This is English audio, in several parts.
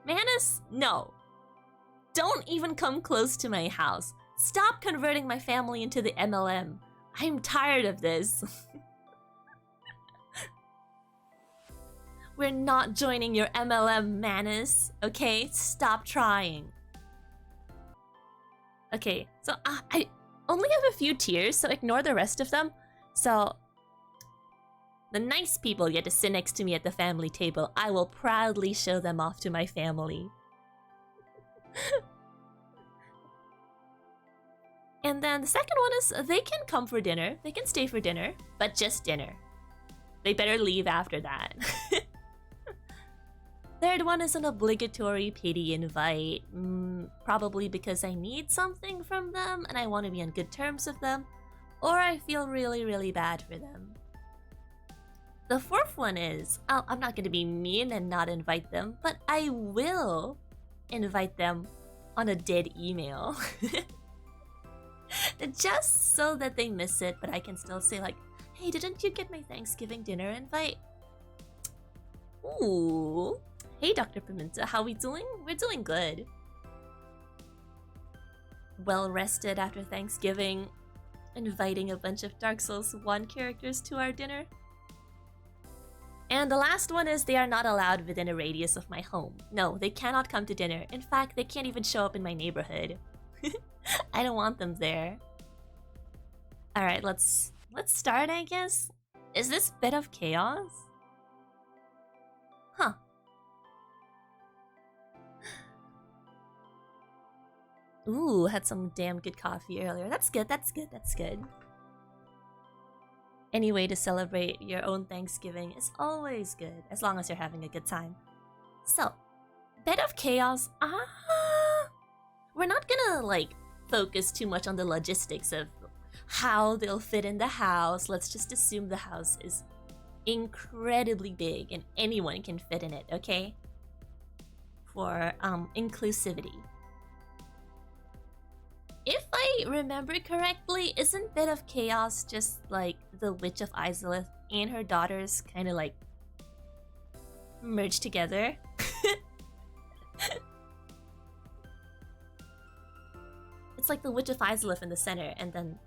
Manus, no. Don't even come close to my house. Stop converting my family into the MLM. I'm tired of this. We're not joining your MLM, Manus. Okay? Stop trying. Okay, so I only have a few tiers, so ignore the rest of them. So, the nice people get to sit next to me at the family table. I will proudly show them off to my family. And then the second one is they can come for dinner. They can stay for dinner, but just dinner. They better leave after that. Third one is an obligatory pity invite. Probably because I need something from them and I want to be on good terms with them. Or I feel really, really bad for them. The fourth one is, I'm not going to be mean and not invite them, but I will invite them on a dead email. Just so that they miss it, but I can still say like, hey, didn't you get my Thanksgiving dinner invite? Ooh. Hey, Dr. Pimenta, how we doing? We're doing good. Well rested after Thanksgiving, inviting a bunch of Dark Souls 1 characters to our dinner. And the last one is they are not allowed within a radius of my home. No, they cannot come to dinner. In fact, they can't even show up in my neighborhood. I don't want them there. Alright, let's start, I guess. Is this Bit of Chaos? Huh. Ooh, had some damn good coffee earlier. That's good, that's good, that's good. Any way to celebrate your own Thanksgiving is always good, as long as you're having a good time. So, Bit of Chaos, we're not gonna, like, focus too much on the logistics of how they'll fit in the house. Let's just assume the house is incredibly big and anyone can fit in it, okay? For, inclusivity. If I remember correctly, isn't Bit of Chaos just like the Witch of Izalith and her daughters kind of like merged together? It's like the Witch of Izalith in the center, and then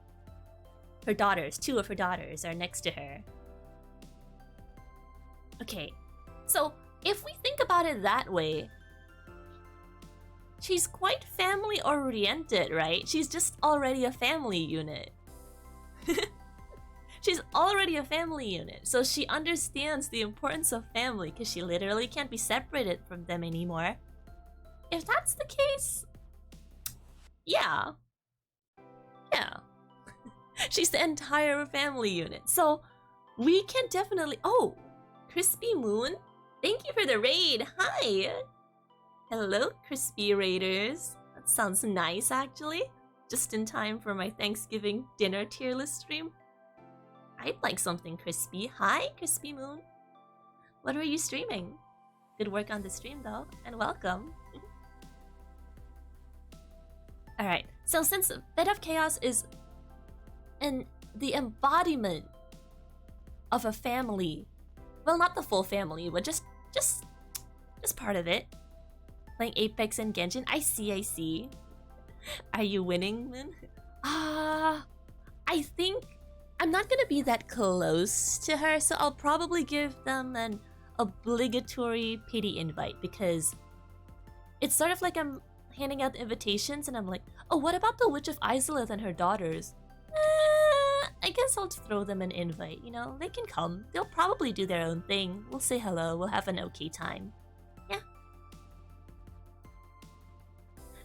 her daughters, two of her daughters, are next to her. Okay, so if we think about it that way, she's quite family-oriented, right? She's just already a family unit. She's already a family unit, so she understands the importance of family because she literally can't be separated from them anymore. If that's the case, yeah. Yeah. She's the entire family unit, so we can definitely... Oh, Crispy Moon, thank you for the raid. Hi. Hello, Crispy Raiders. That sounds nice, actually. Just in time for my Thanksgiving dinner tier list stream. I'd like something crispy. Hi, Crispy Moon. What were you streaming? Good work on the stream, though, and welcome. Alright, so since Bit of Chaos is the embodiment of a family, well, not the full family, but just part of it. Playing Apex and Genshin. I see. Are you winning, Moon? I think I'm not gonna be that close to her, so I'll probably give them an obligatory pity invite because it's sort of like I'm handing out invitations and I'm like, oh, what about the Witch of Izalith and her daughters? I guess I'll throw them an invite, you know? They can come. They'll probably do their own thing. We'll say hello. We'll have an okay time. Yeah.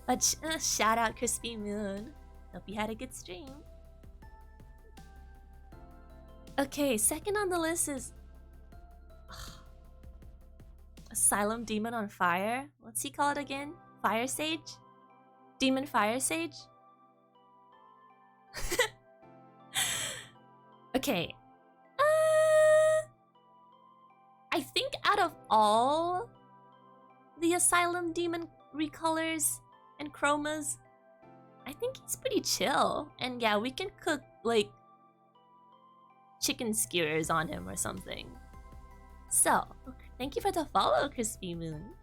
But shout out Crispy Moon. Hope you had a good stream. Okay, second on the list is... Asylum Demon on Fire? What's he called again? Fire Sage? Demon Fire Sage? Okay. I think out of all the Asylum Demon recolors and chromas, I think he's pretty chill. And yeah, we can cook, like, chicken skewers on him or something. So, thank you for the follow, Crispy Moon.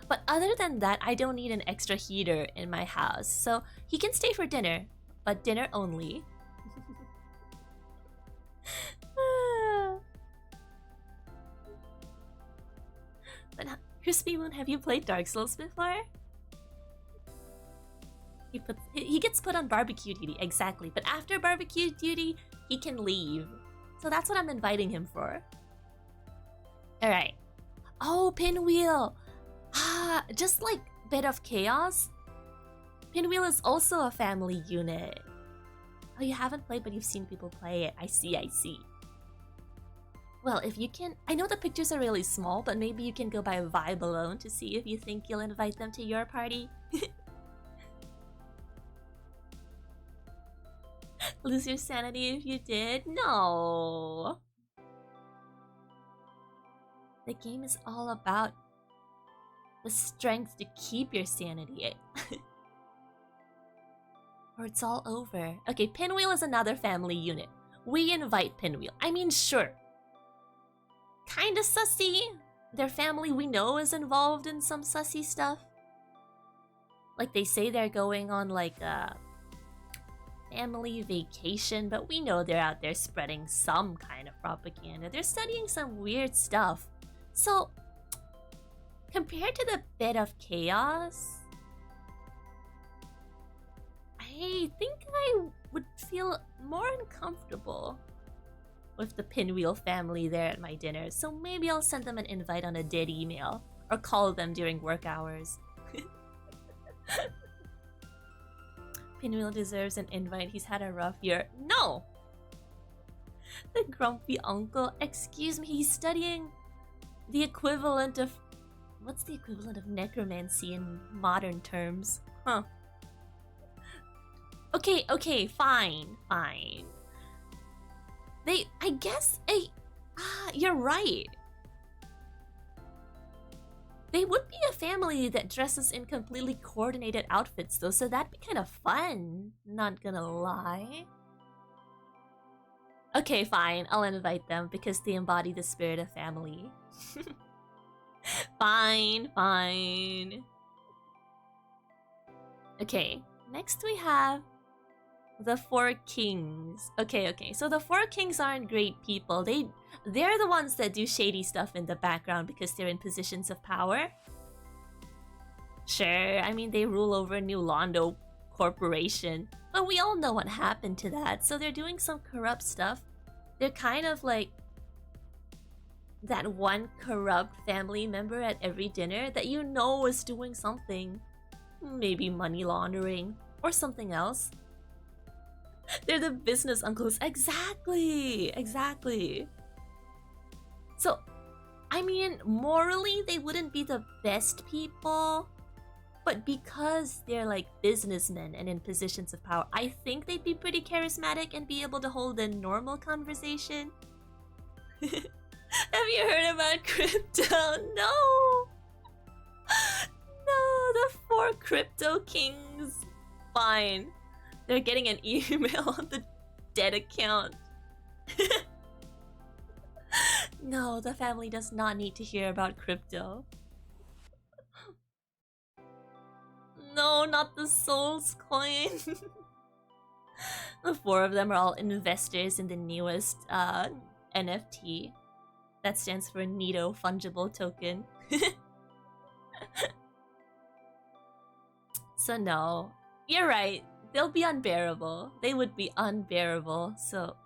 But other than that, I don't need an extra heater in my house. So he can stay for dinner, but dinner only. But Crispy Moon, have you played Dark Souls before? He gets put on barbecue duty, exactly. But after barbecue duty, he can leave. So that's what I'm inviting him for. Alright. Oh, Pinwheel! Ah, just like Bit of Chaos, Pinwheel is also a family unit. Oh, you haven't played, but you've seen people play it. I see, I see. Well, if you can... I know the pictures are really small, but maybe you can go by vibe alone to see if you think you'll invite them to your party. Lose your sanity if you did? No! The game is all about the strength to keep your sanity. Or it's all over. Okay, Pinwheel is another family unit. We invite Pinwheel. I mean, sure. Kinda sussy. Their family we know is involved in some sussy stuff. Like they say they're going on like a family vacation, but we know they're out there spreading some kind of propaganda. They're studying some weird stuff. So, compared to the Bit of Chaos, I think I would feel more uncomfortable with the Pinwheel family there at my dinner. So maybe I'll send them an invite on a dead email or call them during work hours. Pinwheel deserves an invite. He's had a rough year. No! The grumpy uncle. Excuse me, he's studying the equivalent of... What's the equivalent of necromancy in modern terms? Huh. Okay, fine. I guess, you're right. They would be a family that dresses in completely coordinated outfits though, so that'd be kind of fun. Not gonna lie. Okay, fine, I'll invite them because they embody the spirit of family. Fine. Okay, next we have the Four Kings. Okay, so the Four Kings aren't great people. They're the ones that do shady stuff in the background because they're in positions of power. Sure, I mean they rule over New Londo Corporation, but we all know what happened to that, so they're doing some corrupt stuff. They're kind of like that one corrupt family member at every dinner that you know is doing something. Maybe money laundering or something else. They're the business uncles. Exactly. So, I mean, morally, they wouldn't be the best people. But because they're like businessmen and in positions of power, I think they'd be pretty charismatic and be able to hold a normal conversation. Have you heard about crypto? No! No, the Four Crypto Kings. Fine. They're getting an email on the dead account. No, the family does not need to hear about crypto. No, not the Souls coin. The four of them are all investors in the newest NFT. That stands for Nito Fungible Token. So no, you're right. They'll be unbearable. They would be unbearable, so...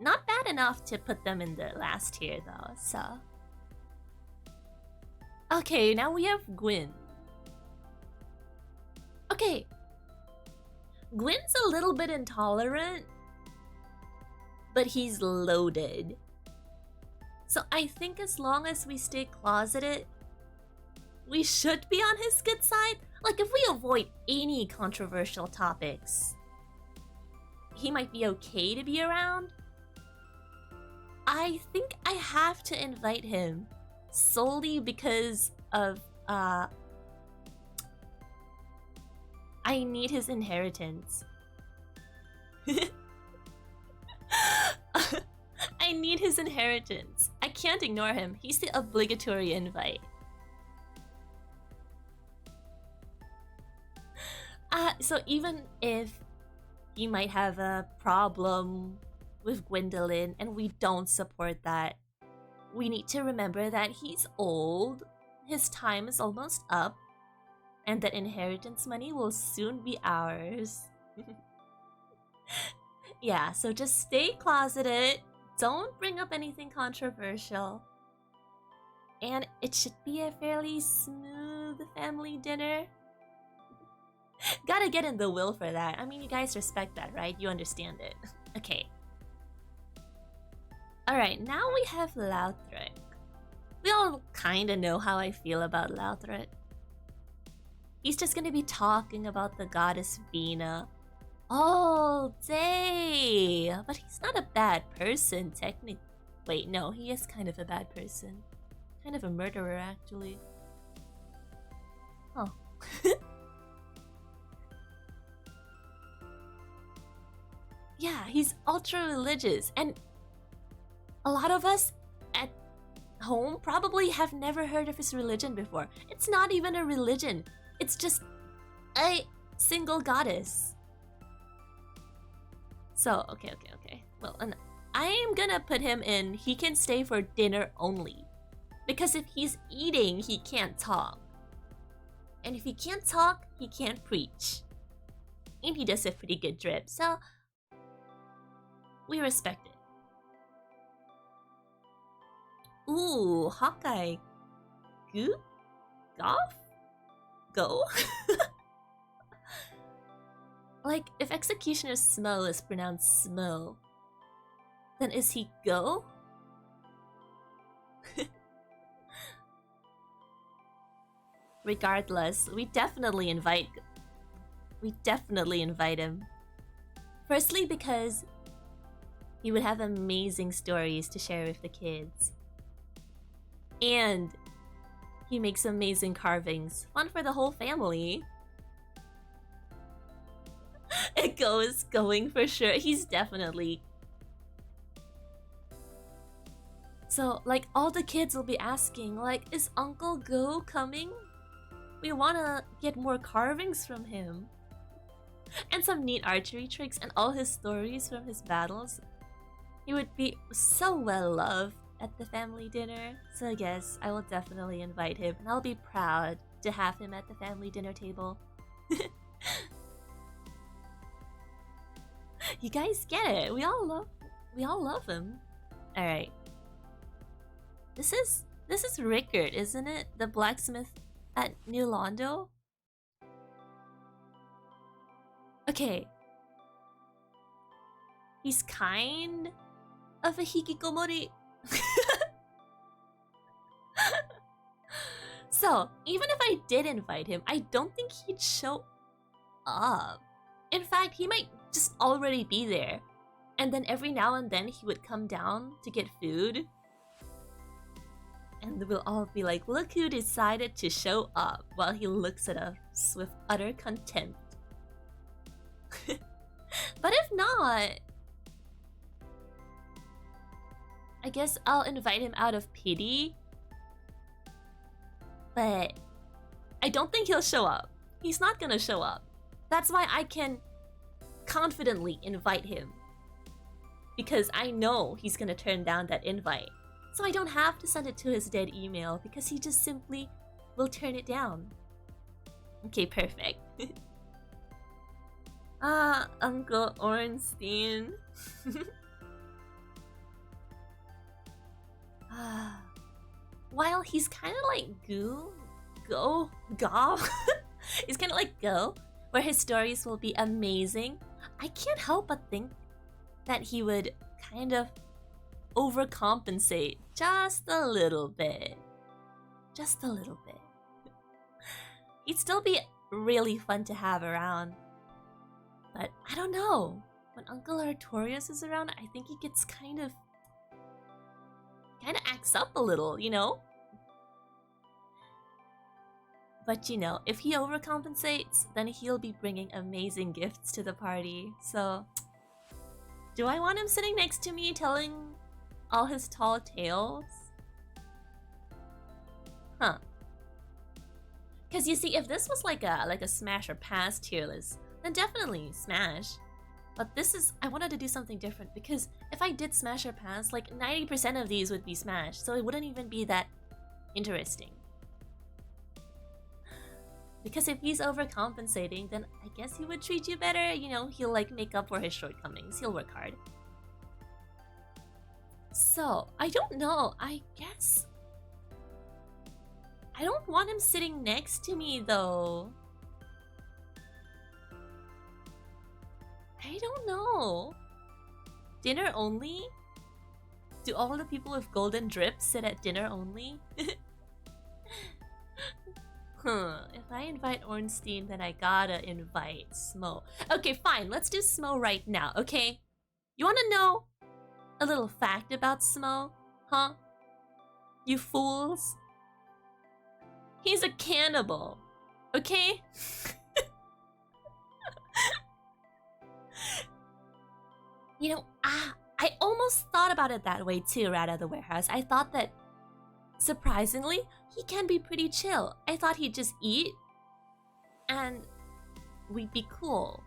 Not bad enough to put them in the last tier though, so... Okay, now we have Gwyn. Okay. Gwyn's a little bit intolerant, but he's loaded. So I think as long as we stay closeted, we should be on his good side. Like, if we avoid any controversial topics, he might be okay to be around. I think I have to invite him solely because of, I need his inheritance. I need his inheritance. I can't ignore him. He's the obligatory invite. So even if he might have a problem with Gwendolyn and we don't support that, we need to remember that he's old, his time is almost up, and that inheritance money will soon be ours. Yeah, so just stay closeted, don't bring up anything controversial, and it should be a fairly smooth family dinner. Gotta get in the will for that. I mean, you guys respect that, right? You understand it. Okay. Alright, now we have Lautrec. We all kinda know how I feel about Lautrec. He's just gonna be talking about the goddess Vina all day. But he's not a bad person, technically. Wait, no, he is kind of a bad person. Kind of a murderer, actually. Oh. Yeah, he's ultra religious, and a lot of us at home probably have never heard of his religion before. It's not even a religion, it's just a single goddess. So, okay. Well, and I am gonna put him in, he can stay for dinner only. Because if he's eating, he can't talk. And if he can't talk, he can't preach. And he does have pretty good drip, so we respect it. Ooh, Hawkeye. Goo? Goff? Go? Like, if Executioner Smo is pronounced Smo, then is he Go? Regardless, we definitely invite him. Firstly, because he would have amazing stories to share with the kids. And he makes amazing carvings. Fun for the whole family. Echo is going for sure. He's definitely... So, like, all the kids will be asking, like, is Uncle Go coming? We wanna get more carvings from him. And some neat archery tricks and all his stories from his battles. He would be so well loved at the family dinner. So yes, I will definitely invite him, and I'll be proud to have him at the family dinner table. You guys get it. We all love him. All right. This is Rickard, isn't it? The blacksmith at New Londo. Okay. He's kind of a hikikomori. So, even if I did invite him, I don't think he'd show up. In fact, he might just already be there. And then every now and then he would come down to get food. And we'll all be like, look who decided to show up, while he looks at us with utter contempt. But if not, I guess I'll invite him out of pity. But I don't think he'll show up. He's not gonna show up. That's why I can confidently invite him. Because I know he's gonna turn down that invite. So I don't have to send it to his dead email because he just simply will turn it down. Okay, perfect. Uncle Ornstein. While he's kind of like Go, he's kind of like Go, where his stories will be amazing, I can't help but think that he would kind of overcompensate just a little bit. Just a little bit. He'd still be really fun to have around. But I don't know. When Uncle Artorias is around, I think he gets kind of acts up a little, you know? But you know, if he overcompensates, then he'll be bringing amazing gifts to the party. So, do I want him sitting next to me telling all his tall tales? Huh. Because you see, if this was like a Smash or Pass tier list, then definitely Smash. But this is, I wanted to do something different because if I did Smash or Pass, like 90% of these would be Smash, so it wouldn't even be that interesting. Because if he's overcompensating, then I guess he would treat you better. You know, he'll like make up for his shortcomings. He'll work hard. So, I don't know. I guess I don't want him sitting next to me though. I don't know. Dinner only? Do all the people with golden drip sit at dinner only? If I invite Ornstein, then I gotta invite Smo. Okay, fine. Let's do Smo right now, okay? You wanna know a little fact about Smo? Huh? You fools? He's a cannibal, okay? You know, I almost thought about it that way too, right out of the warehouse. I thought that, surprisingly, he can be pretty chill. I thought he'd just eat, and we'd be cool.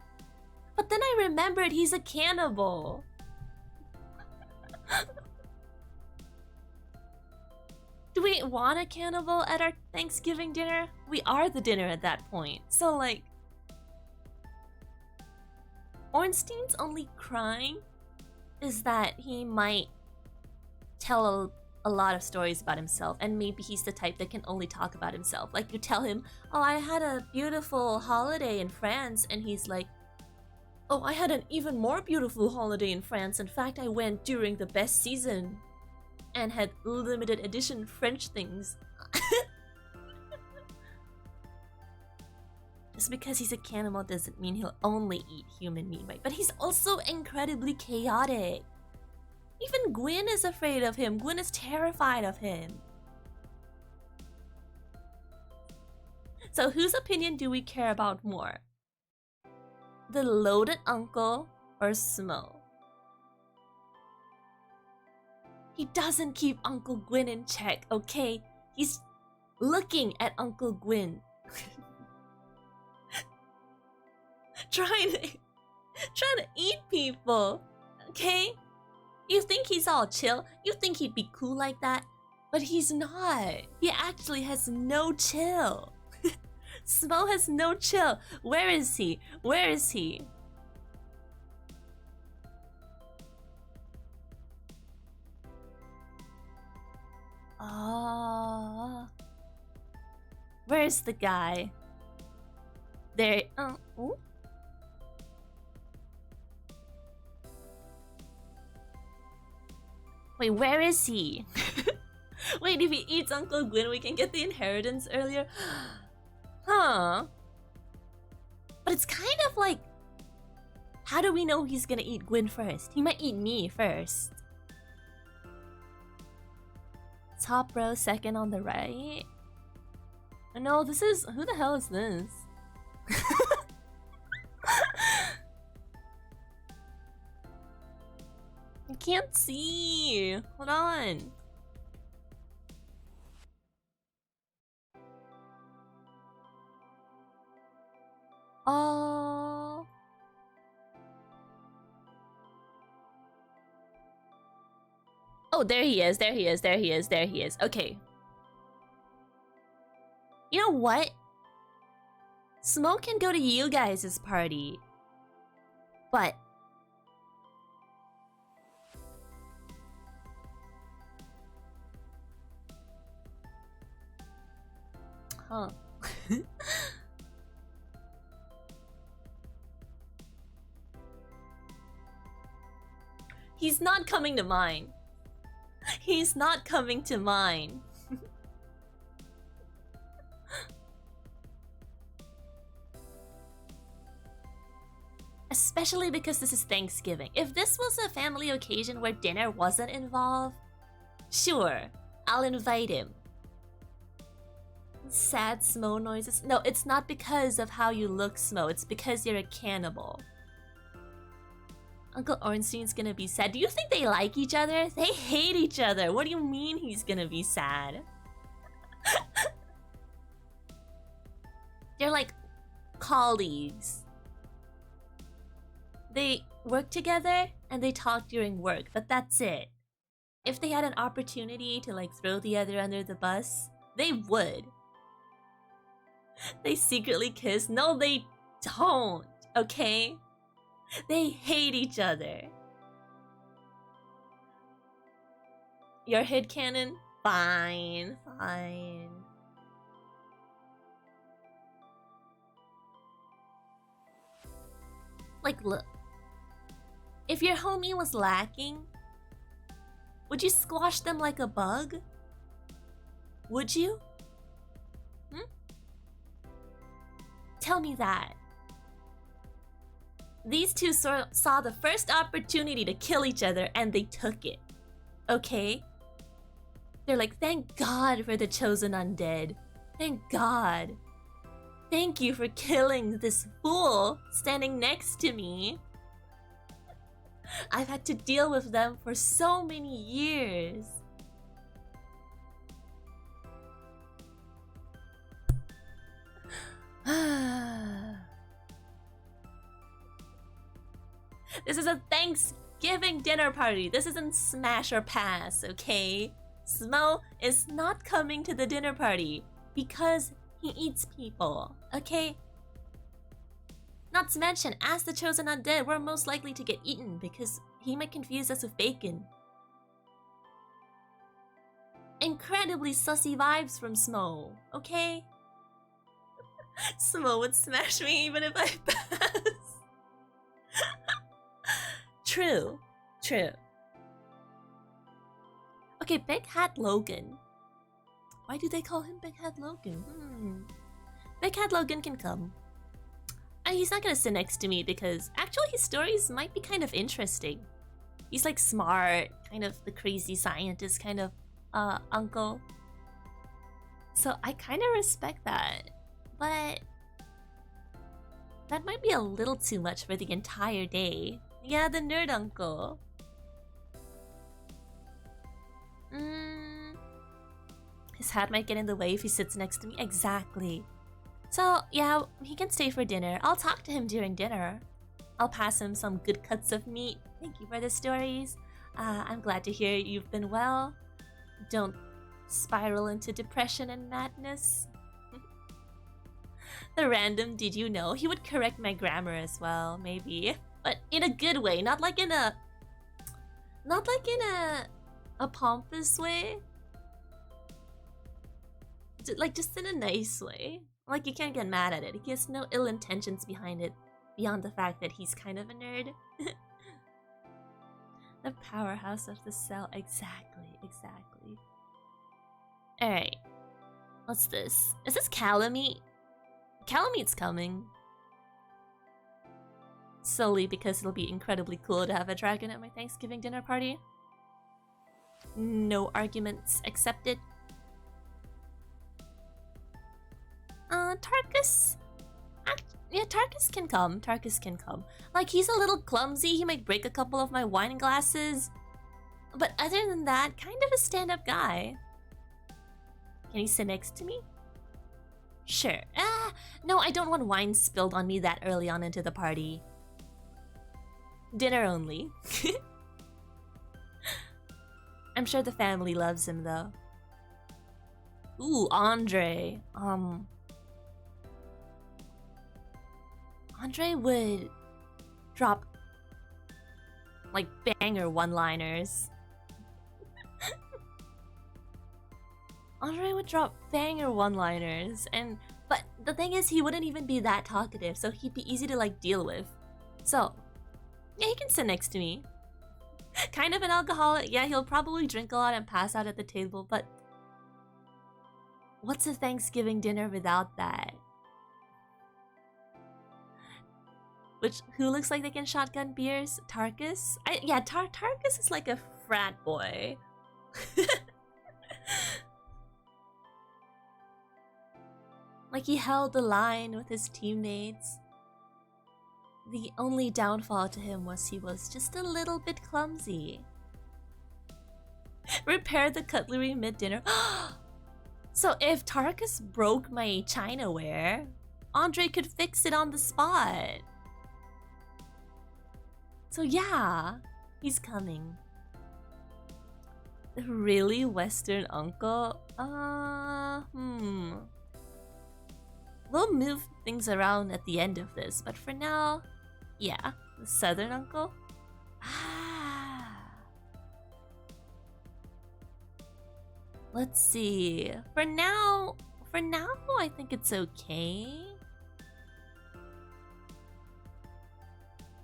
But then I remembered he's a cannibal. Do we want a cannibal at our Thanksgiving dinner? We are the dinner at that point. So like, Ornstein's only crying is that he might tell a lot of stories about himself, and maybe he's the type that can only talk about himself. Like you tell him, oh, I had a beautiful holiday in France, and he's like, oh, I had an even more beautiful holiday in France. In fact, I went during the best season and had limited edition French things. Just because he's a cannibal doesn't mean he'll only eat human meat, right? But he's also incredibly chaotic. Even Gwyn is afraid of him. Gwyn is terrified of him. So whose opinion do we care about more? The loaded uncle or Smo? He doesn't keep Uncle Gwyn in check, okay? He's looking at Uncle Gwyn. trying to eat people, okay? You think he's all chill? You think he'd be cool like that? But he's not. He actually has no chill. Smo has no chill. Where is he? Where is he? Oh. Where's the guy? There. Oh. Wait, where is he? Wait, if he eats Uncle Gwyn, we can get the inheritance earlier? Huh. But it's kind of like, how do we know he's gonna eat Gwyn first? He might eat me first. Top row, second on the right. No, this is... Who the hell is this? I can't see. Hold on. Oh. Oh, there he is. There he is. There he is. There he is. Okay. You know what? Smoke can go to you guys' party. But huh. He's not coming to mine. He's not coming to mine. Especially because this is Thanksgiving. If this was a family occasion where dinner wasn't involved, sure, I'll invite him. Sad Smo noises. No, it's not because of how you look, Smo. It's because you're a cannibal. Uncle Ornstein's gonna be sad. Do you think they like each other? They hate each other. What do you mean he's gonna be sad? They're like colleagues. They work together and they talk during work, but that's it. If they had an opportunity to like throw the other under the bus, they would. They secretly kiss. No, they don't, okay? They hate each other. Your headcanon? Fine, fine. Like, look. If your homie was lacking, would you squash them like a bug? Would you? Tell me that. These two saw the first opportunity to kill each other and they took it. Okay? They're like, thank God for the chosen undead. Thank God. Thank you for killing this fool standing next to me. I've had to deal with them for so many years. This is a Thanksgiving dinner party. This isn't smash or pass, okay? Smo is not coming to the dinner party because he eats people, okay? Not to mention, as the chosen undead, we're most likely to get eaten because he might confuse us with bacon. Incredibly sussy vibes from Smo, okay? Smo would smash me even if I pass. True, true. Okay, Big Hat Logan. Why do they call him Big Hat Logan? Big Hat Logan can come. He's not gonna sit next to me because actually his stories might be kind of interesting. He's like smart, kind of the crazy scientist kind of uncle. So I kind of respect that. But that might be a little too much for the entire day. Yeah, the nerd uncle. His hat might get in the way if he sits next to me. Exactly. So, yeah, he can stay for dinner. I'll talk to him during dinner. I'll pass him some good cuts of meat. Thank you for the stories. I'm glad to hear you've been well. Don't spiral into depression and madness. The random did you know? He would correct my grammar as well, maybe. But in a good way, not like in a pompous way. Like just in a nice way. Like you can't get mad at it. He has no ill intentions behind it beyond the fact that he's kind of a nerd. The powerhouse of the cell. Exactly. Alright. What's this? Is this Calamite? Calamite's coming. Solely because it'll be incredibly cool to have a dragon at my Thanksgiving dinner party. No arguments accepted. Tarkus? Yeah, Tarkus can come. Like, he's a little clumsy. He might break a couple of my wine glasses. But other than that, kind of a stand-up guy. Can he sit next to me? Sure. No, I don't want wine spilled on me that early on into the party. Dinner only. I'm sure the family loves him, though. Ooh, Andre. Andre would drop like banger one-liners. Andre would drop banger one-liners, but the thing is, he wouldn't even be that talkative, so he'd be easy to like deal with. So, yeah, he can sit next to me. Kind of an alcoholic. Yeah, he'll probably drink a lot and pass out at the table, but what's a Thanksgiving dinner without that? Who looks like they can shotgun beers? Tarkus? Yeah, Tarkus is like a frat boy. Like he held the line with his teammates. The only downfall to him was he was just a little bit clumsy. Repair the cutlery mid-dinner. So if Tarkus broke my chinaware, Andre could fix it on the spot. So yeah, he's coming. Really, Western uncle? We'll move things around at the end of this, but for now, yeah, the Southern uncle? Let's see. For now, I think it's okay.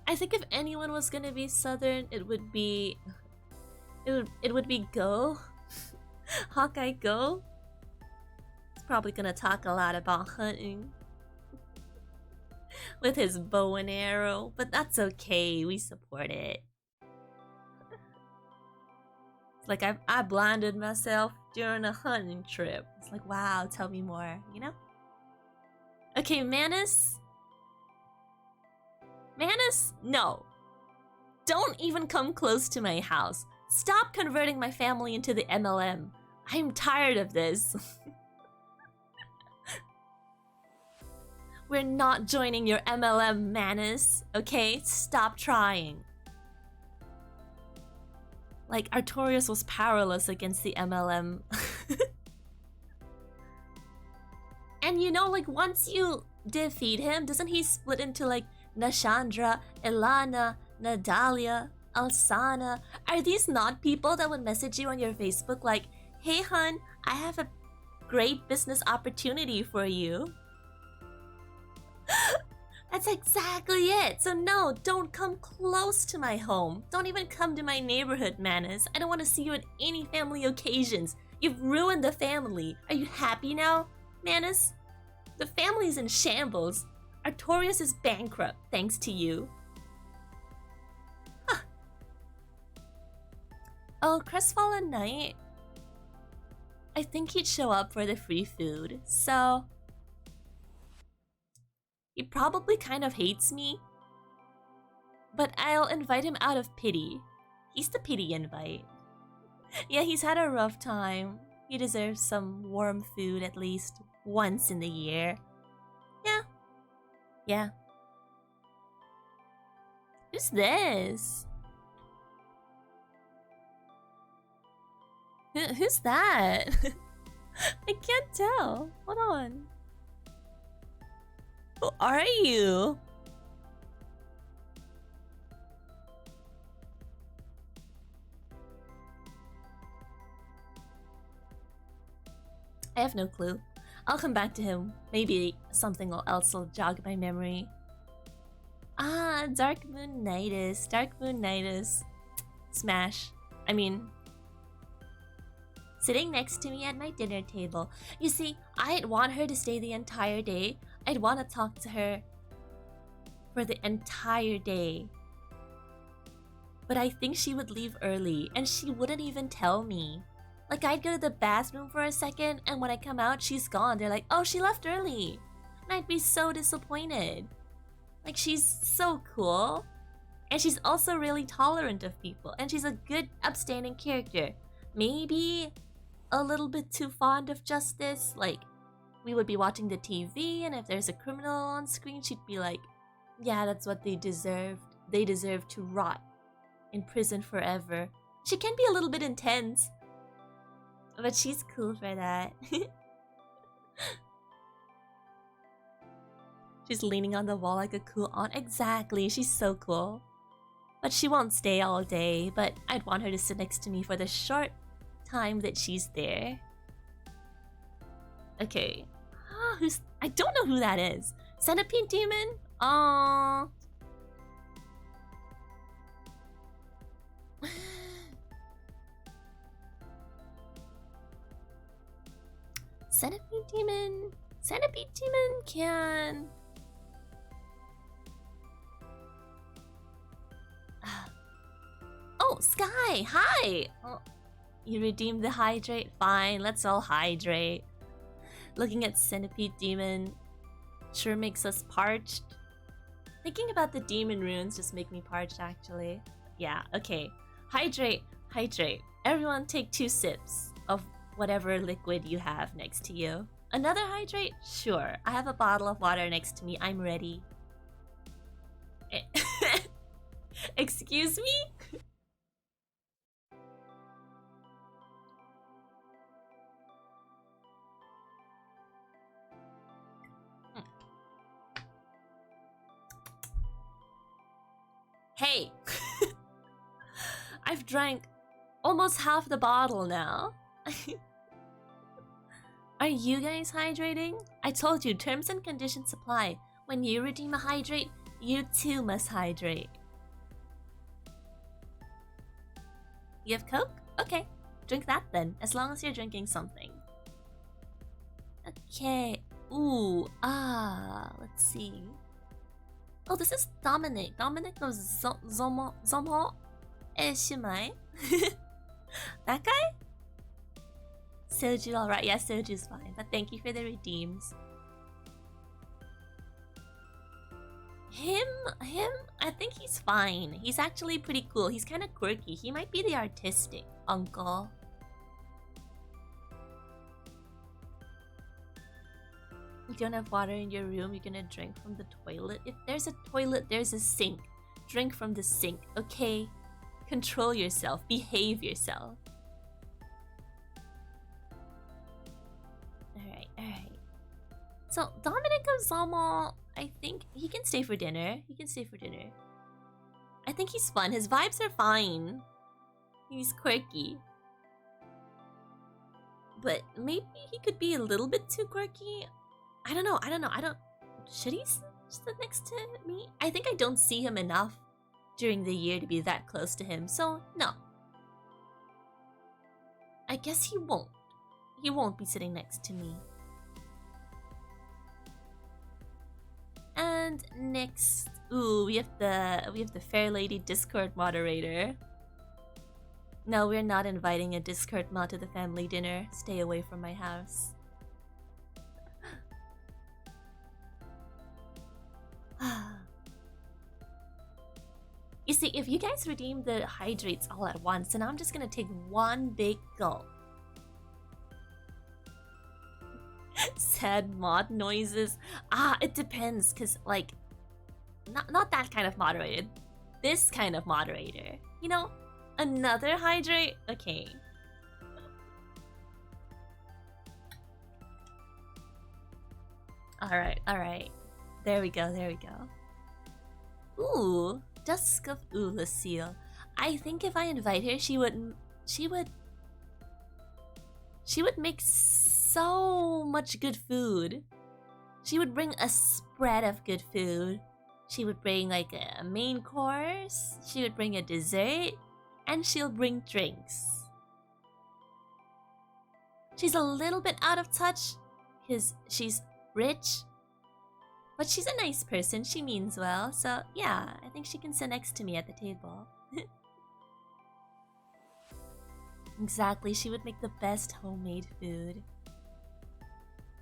I think if anyone was gonna be Southern, it would be Go. Hawkeye Go. He's probably gonna talk a lot about hunting with his bow and arrow, but that's okay. We support it. It's like I blinded myself during a hunting trip. It's like, wow, tell me more, you know? Okay, Manus. Manus, no. Don't even come close to my house. Stop converting my family into the MLM. I'm tired of this. We're not joining your MLM, Manus, okay? Stop trying. Like, Artorias was powerless against the MLM. And you know, like, once you defeat him, doesn't he split into, like, Nashandra, Ilana, Nadalia, Alsana? Are these not people that would message you on your Facebook like, hey hun, I have a great business opportunity for you? That's exactly it. So no, don't come close to my home. Don't even come to my neighborhood, Manus. I don't want to see you at any family occasions. You've ruined the family. Are you happy now, Manus? The family's in shambles. Artorias is bankrupt thanks to you. Huh. Oh, Crestfallen Knight. I think he'd show up for the free food, so... He probably kind of hates me. But I'll invite him out of pity. He's the pity invite. Yeah, he's had a rough time. He deserves some warm food at least once in the year. Yeah. Yeah. Who's this? Who's that? I can't tell. Hold on. Who are you? I have no clue. I'll come back to him. Maybe something else will jog my memory. Ah, Dark Moon Nightus. Dark Moon Nightus. Smash. I mean... Sitting next to me at my dinner table. You see, I'd want her to stay the entire day. I'd want to talk to her for the entire day. But I think she would leave early, and she wouldn't even tell me. Like, I'd go to the bathroom for a second, and when I come out, she's gone. They're like, oh, she left early. And I'd be so disappointed. Like, she's so cool. And she's also really tolerant of people. And she's a good, upstanding character. Maybe a little bit too fond of justice. Like, we would be watching the TV, and if there's a criminal on screen, she'd be like, yeah, that's what they deserved. They deserve to rot in prison forever. She can be a little bit intense. But she's cool for that. She's leaning on the wall like a cool aunt. Exactly, she's so cool. But she won't stay all day, but I'd want her to sit next to me for the short time that she's there. Okay. I don't know who that is. Centipede Demon? Aww. Centipede Demon? Centipede Demon can... Oh, Sky! Hi! Oh, you redeemed the hydrate? Fine, let's all hydrate. Looking at Centipede Demon sure makes us parched. Thinking about the demon runes just make me parched, actually. Yeah, okay. Hydrate, hydrate. Everyone take 2 sips of whatever liquid you have next to you. Another hydrate? Sure. I have a bottle of water next to me. I'm ready. Excuse me? Hey! I've drank almost half the bottle now. Are you guys hydrating? I told you, terms and conditions apply. When you redeem a hydrate, you too must hydrate. You have Coke? Okay, drink that then, as long as you're drinking something. Okay, ooh, let's see. Oh, this is Dominic. Dominic of Zomo. Shimai. That guy? Soju, alright. Yeah, Soju's fine. But thank you for the redeems. Him? I think he's fine. He's actually pretty cool. He's kind of quirky. He might be the artistic uncle. You don't have water in your room, you're gonna drink from the toilet. If there's a toilet, there's a sink. Drink from the sink, okay? Control yourself. Behave yourself. Alright. So, Dominic Ozama, I think he can stay for dinner. I think he's fun. His vibes are fine. He's quirky. But maybe he could be a little bit too quirky. I don't know. Should he sit next to me? I think I don't see him enough during the year to be that close to him, so no. I guess he won't. He won't be sitting next to me. And next, ooh, we have the Fair Lady Discord moderator. No, we're not inviting a Discord mod to the family dinner. Stay away from my house. You see, if you guys redeem the hydrates all at once, then I'm just gonna take one big gulp. Sad mod noises. It depends, cause like, not that kind of moderator. This kind of moderator. You know, another hydrate. Okay. All right. There we go. Ooh, Dusk of Lucille. I think if I invite her, she would make so much good food. She would bring a spread of good food. She would bring like a main course, she would bring a dessert, and she'll bring drinks. She's a little bit out of touch because she's rich, but she's a nice person. She means well, so yeah, I think she can sit next to me at the table. Exactly, she would make the best homemade food.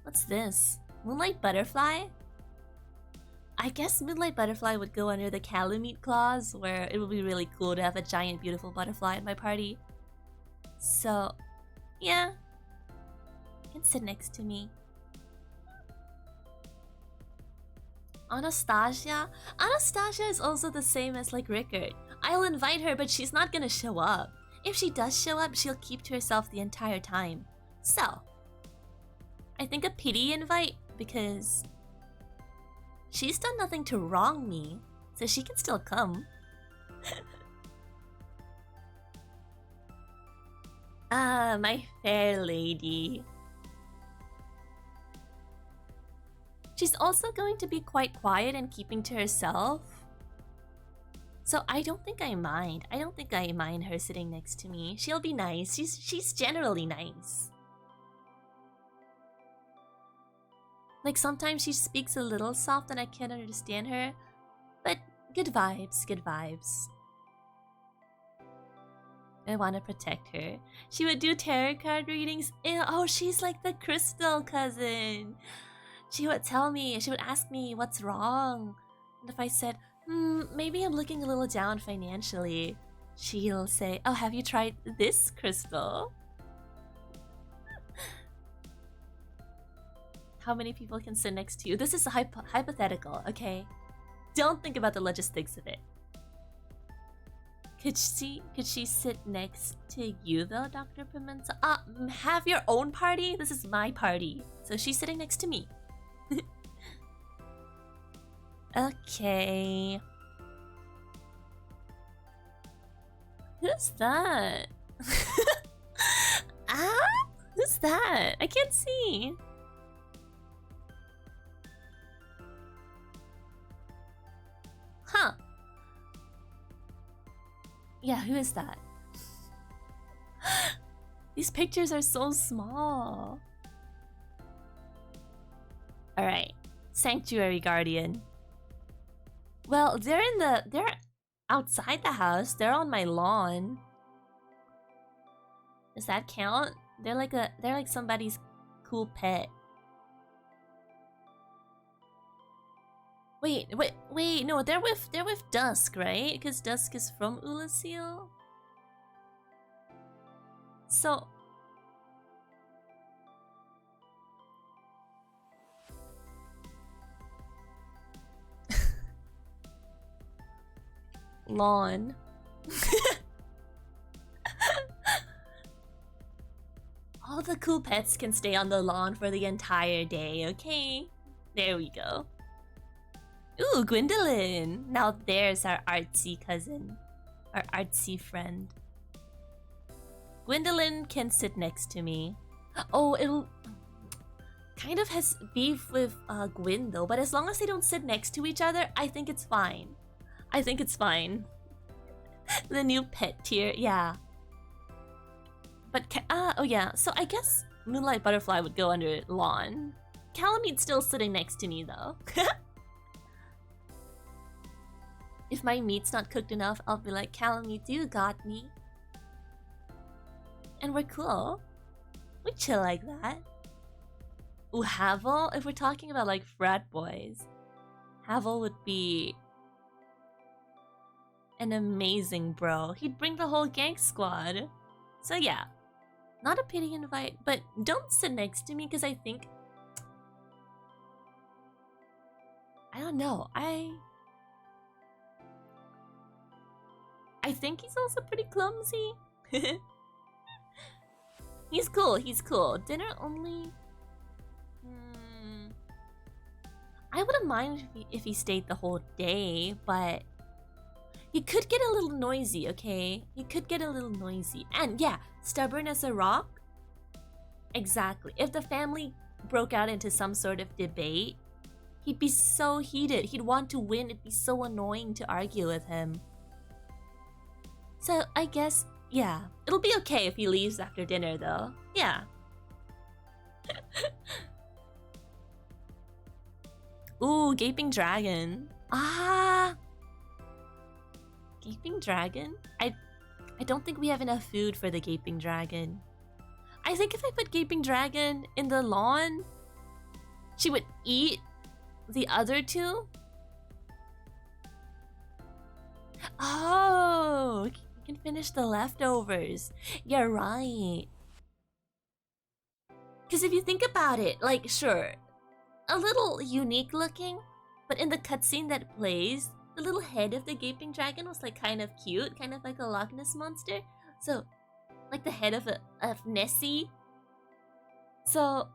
What's this? Moonlight Butterfly? I guess Moonlight Butterfly would go under the Calamite clause, where it would be really cool to have a giant beautiful butterfly at my party. So, yeah. You can sit next to me. Anastasia? Anastasia is also the same as like Rickard. I'll invite her, but she's not gonna show up. If she does show up, she'll keep to herself the entire time. So, I think a pity invite, because she's done nothing to wrong me, so she can still come. My fair lady. She's also going to be quite quiet and keeping to herself. So I don't think I mind. I don't think I mind her sitting next to me. She'll be nice. She's generally nice. Like sometimes she speaks a little soft and I can't understand her. But good vibes, good vibes. I want to protect her. She would do tarot card readings. Oh, she's like the crystal cousin. She would tell me, she would ask me what's wrong. And if I said, maybe I'm looking a little down financially, she'll say, oh, have you tried this crystal? How many people can sit next to you? This is a hypothetical, okay? Don't think about the logistics of it. Could she sit next to you though, Dr. Pimenta? Have your own party? This is my party. So she's sitting next to me. Okay. Who's that? Who's that? I can't see. Huh. Yeah, who is that? These pictures are so small. Alright. Sanctuary Guardian. Well, they're outside the house. They're on my lawn. Does that count? They're like somebody's cool pet. Wait, no, they're with Dusk, right? Because Dusk is from Ulasil. So lawn. All the cool pets can stay on the lawn for the entire day, okay? There we go. Ooh, Gwendolyn! Now there's our artsy cousin. Our artsy friend. Gwendolyn can sit next to me. Oh, it'll... kind of has beef with Gwyn though, but as long as they don't sit next to each other, I think it's fine. I think it's fine. The new pet tier, yeah. But, oh yeah, so I guess Moonlight Butterfly would go under lawn. Calamete's still sitting next to me though. If my meat's not cooked enough, I'll be like, Calamete, you got me. And we're cool. We chill like that. Ooh, Havel? If we're talking about like frat boys, Havel would be an amazing bro. He'd bring the whole gang squad. So yeah, not a pity invite, but don't sit next to me because I think... I don't know, I think he's also pretty clumsy. He's cool. Dinner only... I wouldn't mind if he stayed the whole day, but... he could get a little noisy, okay? He could get a little noisy. And yeah, stubborn as a rock. Exactly. If the family broke out into some sort of debate, he'd be so heated. He'd want to win. It'd be so annoying to argue with him. So I guess, yeah. It'll be okay if he leaves after dinner though. Yeah. Ooh, Gaping Dragon. Gaping Dragon? I don't think we have enough food for the Gaping Dragon. I think if I put Gaping Dragon in the lawn, she would eat the other two. Oh, we can finish the leftovers. You're right. Because if you think about it, like, sure, a little unique looking, but in the cutscene that plays, the little head of the Gaping Dragon was like kind of cute, kind of like a Loch Ness monster. So, like the head of Nessie. So,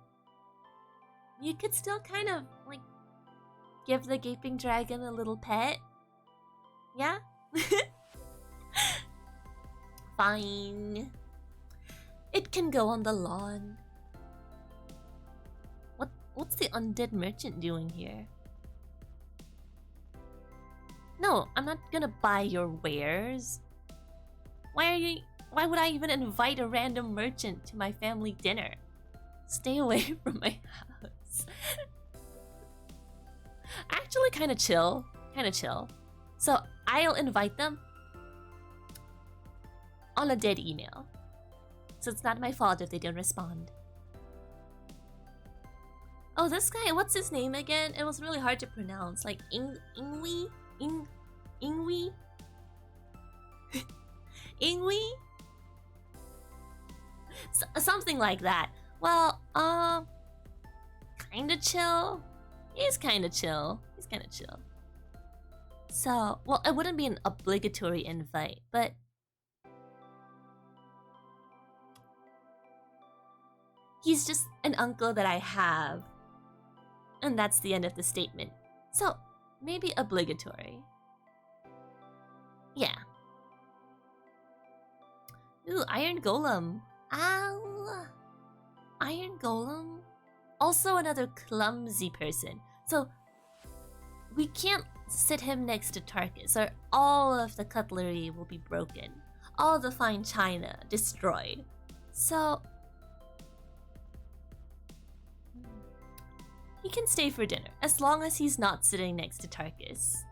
you could still kind of like give the Gaping Dragon a little pet. Yeah? Fine. It can go on the lawn. What's the undead merchant doing here? No, I'm not gonna buy your wares. Why would I even invite a random merchant to my family dinner? Stay away from my house. Actually, kind of chill. So I'll invite them on a dead email. So it's not my fault if they don't respond. Oh, this guy, what's his name again? It was really hard to pronounce. Like Ingwi? Ingwi? Ingwi? Something like that. Well, kind kinda chill. He's kinda chill. He's kinda chill. So, well, it wouldn't be an obligatory invite, but he's just an uncle that I have. And that's the end of the statement. So, maybe obligatory. Yeah. Ooh, Iron Golem. Ow! Iron Golem? Also another clumsy person. So, we can't sit him next to Tarkus, or all of the cutlery will be broken. All the fine china destroyed. So, he can stay for dinner, as long as he's not sitting next to Tarkus.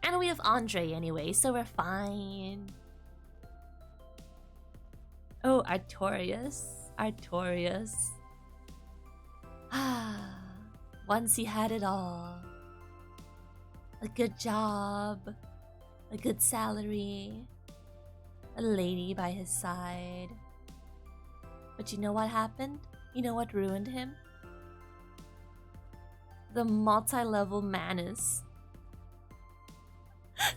And we have Andre anyway, so we're fine. Oh, Artorias. Artorias. Ah, once he had it all. A good job, a good salary, a lady by his side. But you know what happened? You know what ruined him? The multi-level Manus.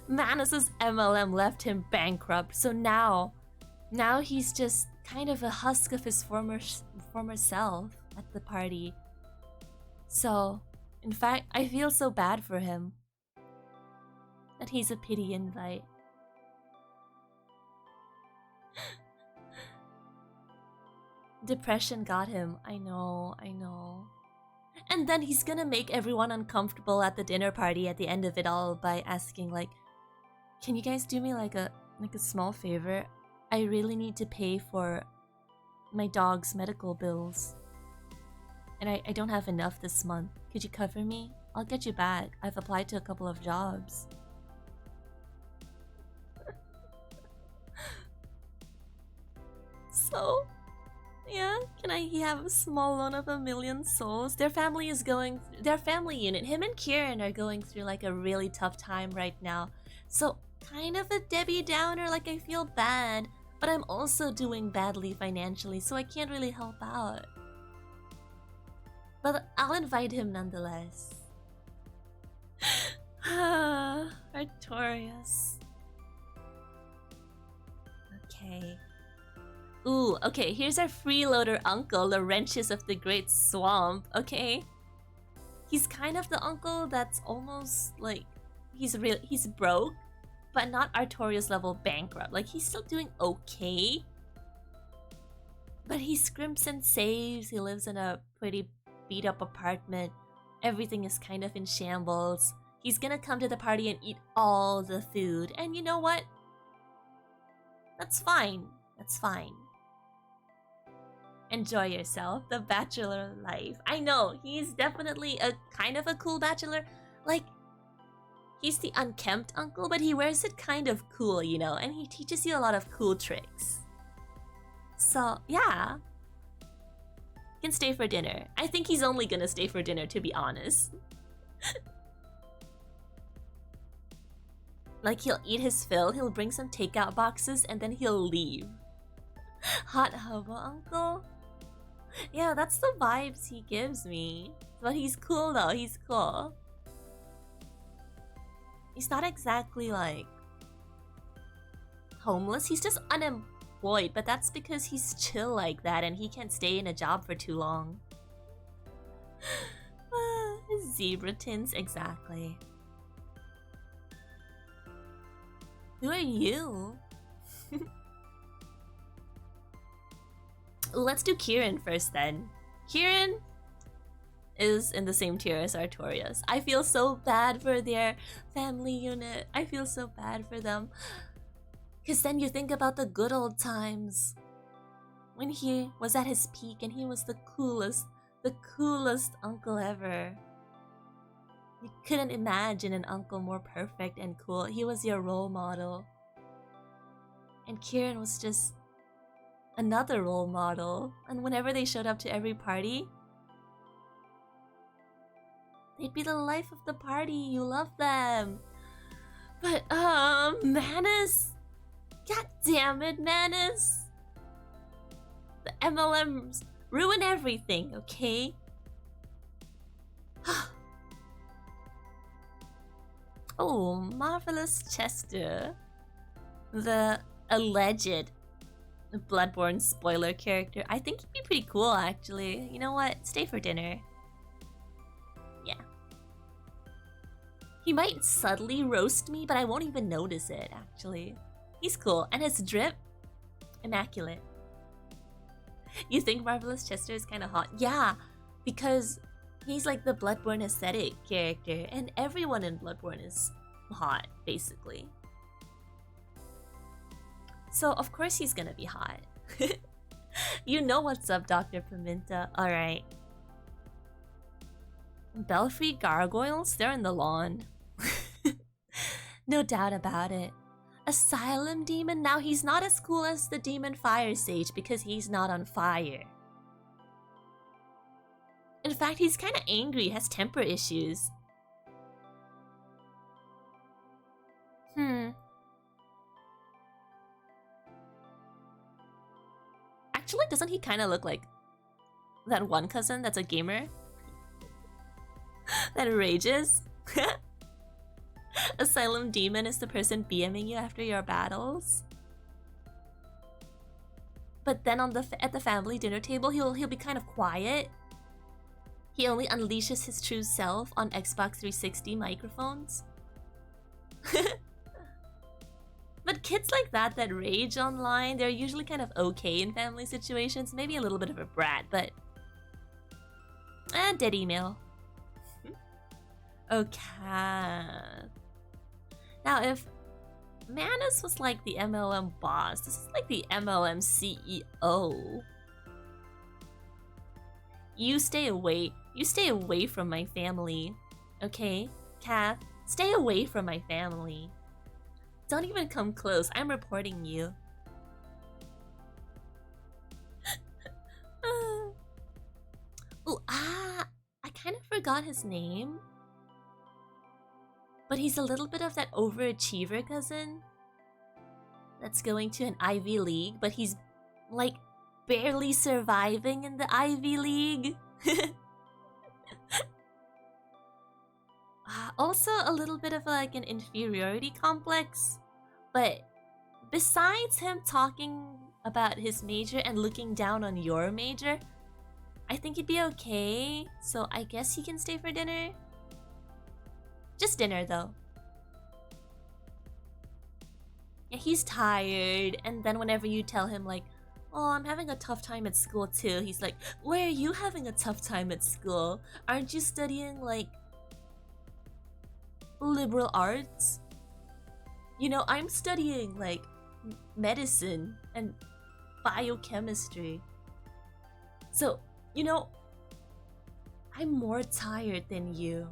Manus's MLM left him bankrupt, so now he's just kind of a husk of his former self at the party. So, in fact, I feel so bad for him that he's a pity invite. Depression got him. I know. And then he's gonna make everyone uncomfortable at the dinner party at the end of it all by asking like, can you guys do me like a small favor? I really need to pay for my dog's medical bills. And I don't have enough this month. Could you cover me? I'll get you back. I've applied to a couple of jobs. So, yeah, can he have a small loan of 1,000,000 souls? Their family unit, him and Kieran are going through like a really tough time right now. So, kind of a Debbie Downer, like I feel bad, but I'm also doing badly financially, so I can't really help out. But I'll invite him nonetheless. Artorias. Okay. Ooh, okay, here's our freeloader uncle, Laurentius of the Great Swamp, okay? He's kind of the uncle that's almost like he's broke, but not Artorias level bankrupt. Like he's still doing okay. But he scrimps and saves, he lives in a pretty beat up apartment. Everything is kind of in shambles. He's gonna come to the party and eat all the food. And you know what? That's fine. That's fine. Enjoy yourself. The bachelor life. I know, he's definitely a kind of a cool bachelor. Like, he's the unkempt uncle, but he wears it kind of cool, you know? And he teaches you a lot of cool tricks. So, yeah. He can stay for dinner. I think he's only gonna stay for dinner, to be honest. Like, he'll eat his fill, he'll bring some takeout boxes, and then he'll leave. Hot hobo uncle? Yeah, that's the vibes he gives me. But he's cool though, he's cool. He's not exactly like homeless, he's just unemployed, but that's because he's chill like that and he can't stay in a job for too long. Zebra tints, exactly. Who are you? Let's do Kieran first then. Kieran is in the same tier as Artorias. I feel so bad for their family unit. I feel so bad for them. Because then you think about the good old times. When he was at his peak and he was the coolest uncle ever. You couldn't imagine an uncle more perfect and cool. He was your role model. And Kieran was just another role model. And whenever they showed up to every party, they'd be the life of the party. You love them. But, Manus. God damn it, Manus. The MLMs ruin everything, okay? Oh, Marvelous Chester. The alleged Bloodborne spoiler character. I think he'd be pretty cool, actually. You know what? Stay for dinner. Yeah. He might subtly roast me, but I won't even notice it, actually. He's cool. And his drip? Immaculate. You think Marvelous Chester is kind of hot? Yeah, because he's like the Bloodborne aesthetic character, and everyone in Bloodborne is hot, basically. So, of course he's gonna be hot. You know what's up, Dr. Pimenta. Alright. Belfry gargoyles? They're in the lawn. No doubt about it. Asylum demon? Now he's not as cool as the demon fire sage because he's not on fire. In fact, he's kind of angry, has temper issues. Actually, doesn't he kind of look like that one cousin that's a gamer? That rages? Asylum demon is the person BMing you after your battles. But then on at the family dinner table, he'll be kind of quiet. He only unleashes his true self on Xbox 360 microphones. But kids like that rage online, they're usually kind of okay in family situations. Maybe a little bit of a brat, but... dead email. Okay. Now, if Manus was like the MLM boss, this is like the MLM CEO. You stay away from my family. Okay, Kath? Stay away from my family. Don't even come close. I'm reporting you. I kind of forgot his name. But he's a little bit of that overachiever cousin that's going to an Ivy League, but he's like barely surviving in the Ivy League. Also a little bit of like an inferiority complex, but besides him talking about his major and looking down on your major, I think he'd be okay. So I guess he can stay for dinner. Just dinner though. Yeah, he's tired, and then whenever you tell him like, oh, I'm having a tough time at school too, he's like, where are you having a tough time at school? Aren't you studying like liberal arts? You know, I'm studying like medicine and biochemistry. So, you know, I'm more tired than you.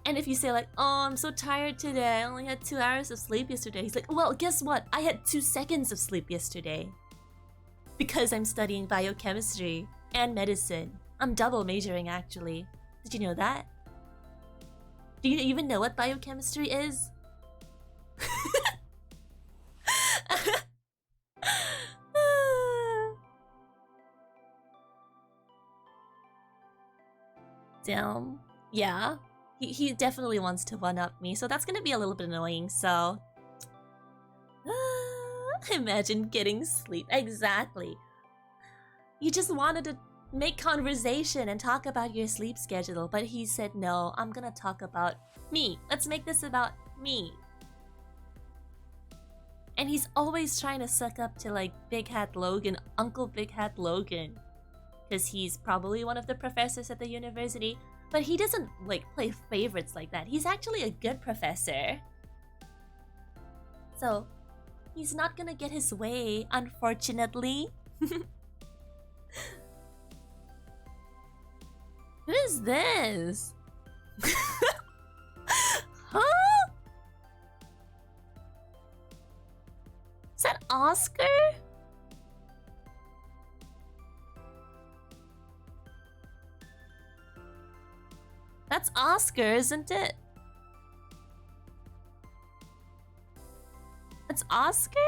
And if you say like, oh, I'm so tired today, I only had 2 hours of sleep yesterday, he's like, well, guess what? I had 2 seconds of sleep yesterday. Because I'm studying biochemistry and medicine. I'm double majoring, actually. Did you know that? Do you even know what biochemistry is? Damn. Yeah. He definitely wants to one-up me, so that's gonna be a little bit annoying, so... imagine getting sleep. Exactly. You just wanted to make conversation and talk about your sleep schedule, but he said, no, I'm gonna talk about me. Let's make this about me. And he's always trying to suck up to like Big Hat Logan, Uncle Big Hat Logan. Because he's probably one of the professors at the university. But he doesn't like play favorites like that. He's actually a good professor. So, he's not gonna get his way, unfortunately. Who is this? Huh? Is that Oscar? That's Oscar, isn't it? It's Oscar?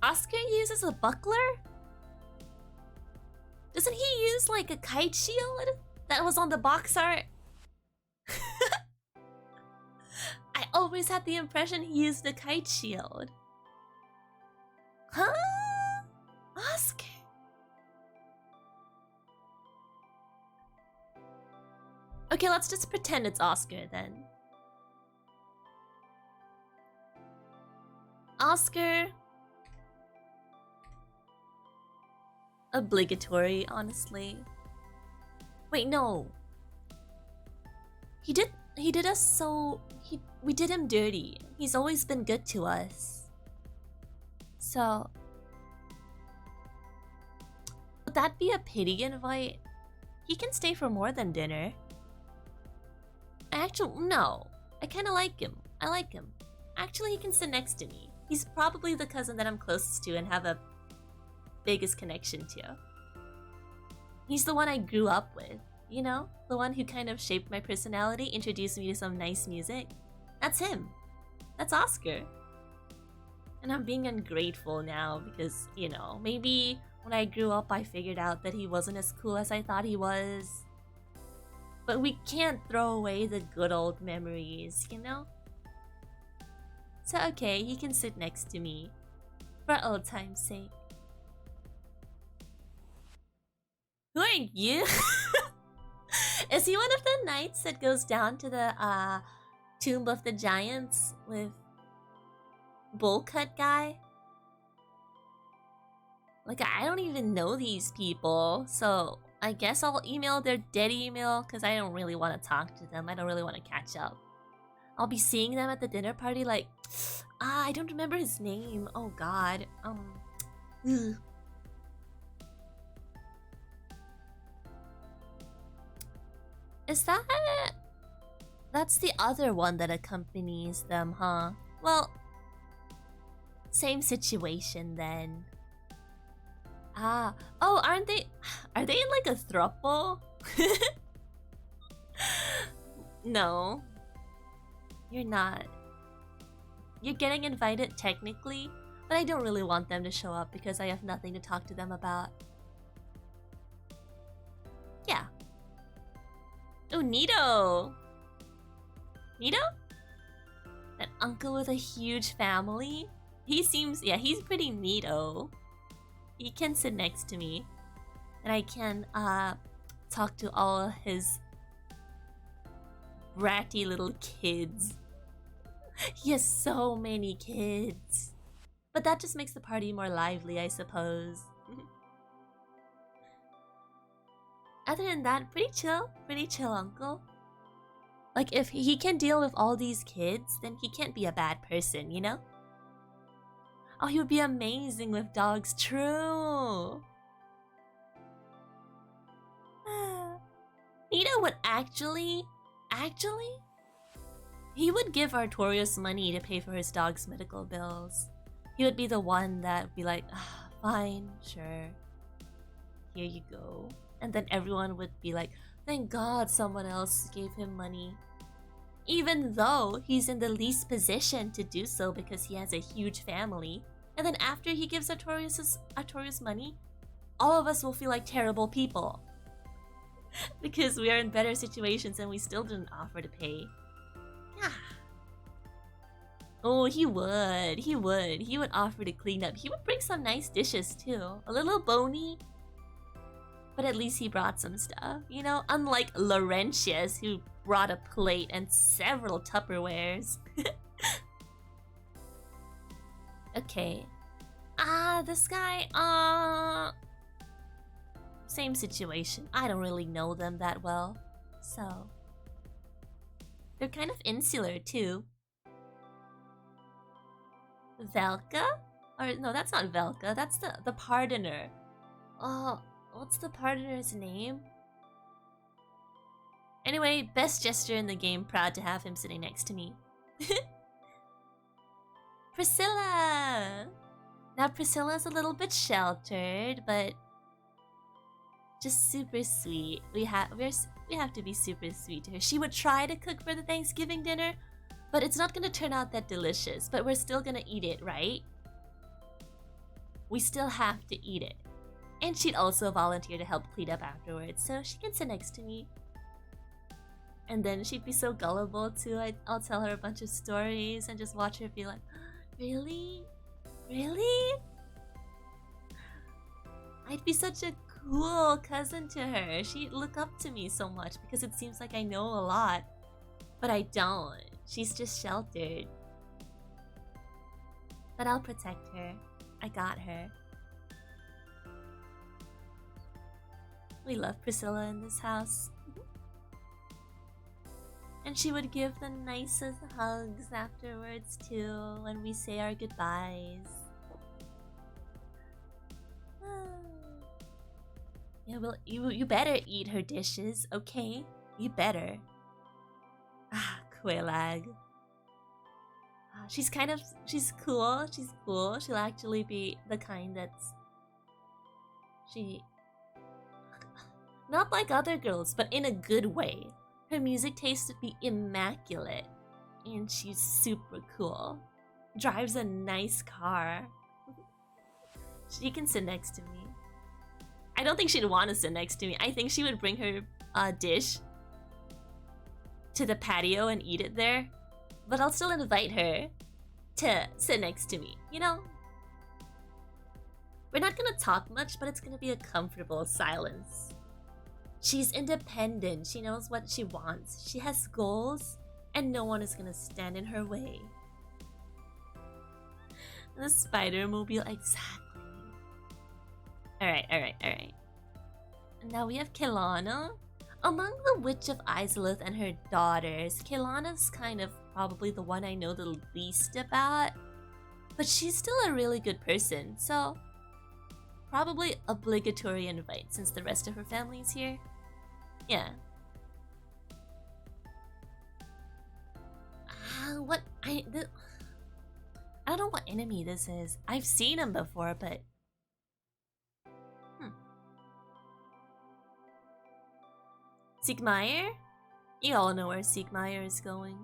Oscar uses a buckler? Doesn't he use like a kite shield? That was on the box art? I always had the impression he used the kite shield. Huh? Oscar? Okay, let's just pretend it's Oscar then. Oscar. Obligatory, honestly. Wait, no. He did us so... we did him dirty. He's always been good to us. So... would that be a pity invite? He can stay for more than dinner. Actually, no. I kinda like him. I like him. Actually, he can sit next to me. He's probably the cousin that I'm closest to and have a biggest connection to. He's the one I grew up with, you know? The one who kind of shaped my personality, introduced me to some nice music. That's him. That's Oscar. And I'm being ungrateful now because, you know, maybe when I grew up I figured out that he wasn't as cool as I thought he was. But we can't throw away the good old memories, you know? So okay, he can sit next to me. For old time's sake. Who are you? Is he one of the knights that goes down to the Tomb of the Giants with bowl cut guy? Like, I don't even know these people, so I guess I'll email their dead email because I don't really want to talk to them. I don't really want to catch up. I'll be seeing them at the dinner party like... I don't remember his name. Oh god. Ugh. Is that... that's the other one that accompanies them, huh? Well... same situation then. Ah. Oh, aren't they... are they in like a throuple? No. You're not. You're getting invited technically, but I don't really want them to show up because I have nothing to talk to them about. Yeah. Oh, Nito! Nito? That uncle with a huge family? He seems... yeah, he's pretty neato. He can sit next to me. And I can, talk to all his... bratty little kids. He has so many kids. But that just makes the party more lively, I suppose. Other than that, pretty chill uncle. Like, if he can deal with all these kids, then he can't be a bad person, you know? Oh, he would be amazing with dogs, true! Nito would actually... he would give Artorius money to pay for his dog's medical bills. He would be the one that would be like, fine, sure. Here you go. And then everyone would be like, thank God someone else gave him money. Even though he's in the least position to do so because he has a huge family. And then after he gives Artorius money, all of us will feel like terrible people. Because we are in better situations and we still didn't offer to pay. Yeah. Oh, he would. He would offer to clean up. He would bring some nice dishes too. A little bony. But at least he brought some stuff, you know? Unlike Laurentius, who brought a plate and several Tupperwares. Okay. This guy, same situation. I don't really know them that well. So... they're kind of insular, too. Velka? Or, no, that's not Velka. That's the Pardoner. Oh... what's the Pardoner's name? Anyway, best gesture in the game. Proud to have him sitting next to me. Priscilla! Now Priscilla's a little bit sheltered, but just super sweet. We have to be super sweet to her. She would try to cook for the Thanksgiving dinner, but it's not gonna turn out that delicious. But we're still gonna eat it, right? We still have to eat it. And she'd also volunteer to help clean up afterwards, so she can sit next to me. And then she'd be so gullible too. I'll tell her a bunch of stories and just watch her be like, really? Really? I'd be such a cool cousin to her. She'd look up to me so much because it seems like I know a lot. But I don't. She's just sheltered. But I'll protect her. I got her. We love Priscilla in this house. And she would give the nicest hugs afterwards too when we say our goodbyes. Yeah, well, you better eat her dishes, okay? You better. Ah, Quillag. She's cool. She's cool. She'll actually be the kind that's... Not like other girls, but in a good way. Her music taste would be immaculate. And she's super cool. Drives a nice car. She can sit next to me. I don't think she'd want to sit next to me. I think she would bring her dish to the patio and eat it there. But I'll still invite her to sit next to me, you know? We're not gonna talk much, but it's gonna be a comfortable silence. She's independent. She knows what she wants. She has goals, and no one is gonna stand in her way. The spider mobile, exactly. Alright. And now we have Kelana. Among the Witch of Izalith and her daughters, Kelana's kind of probably the one I know the least about. But she's still a really good person, so probably obligatory invite since the rest of her family's here. Yeah. I don't know what enemy this is. I've seen him before, but... Siegmeyer? You all know where Siegmeyer is going.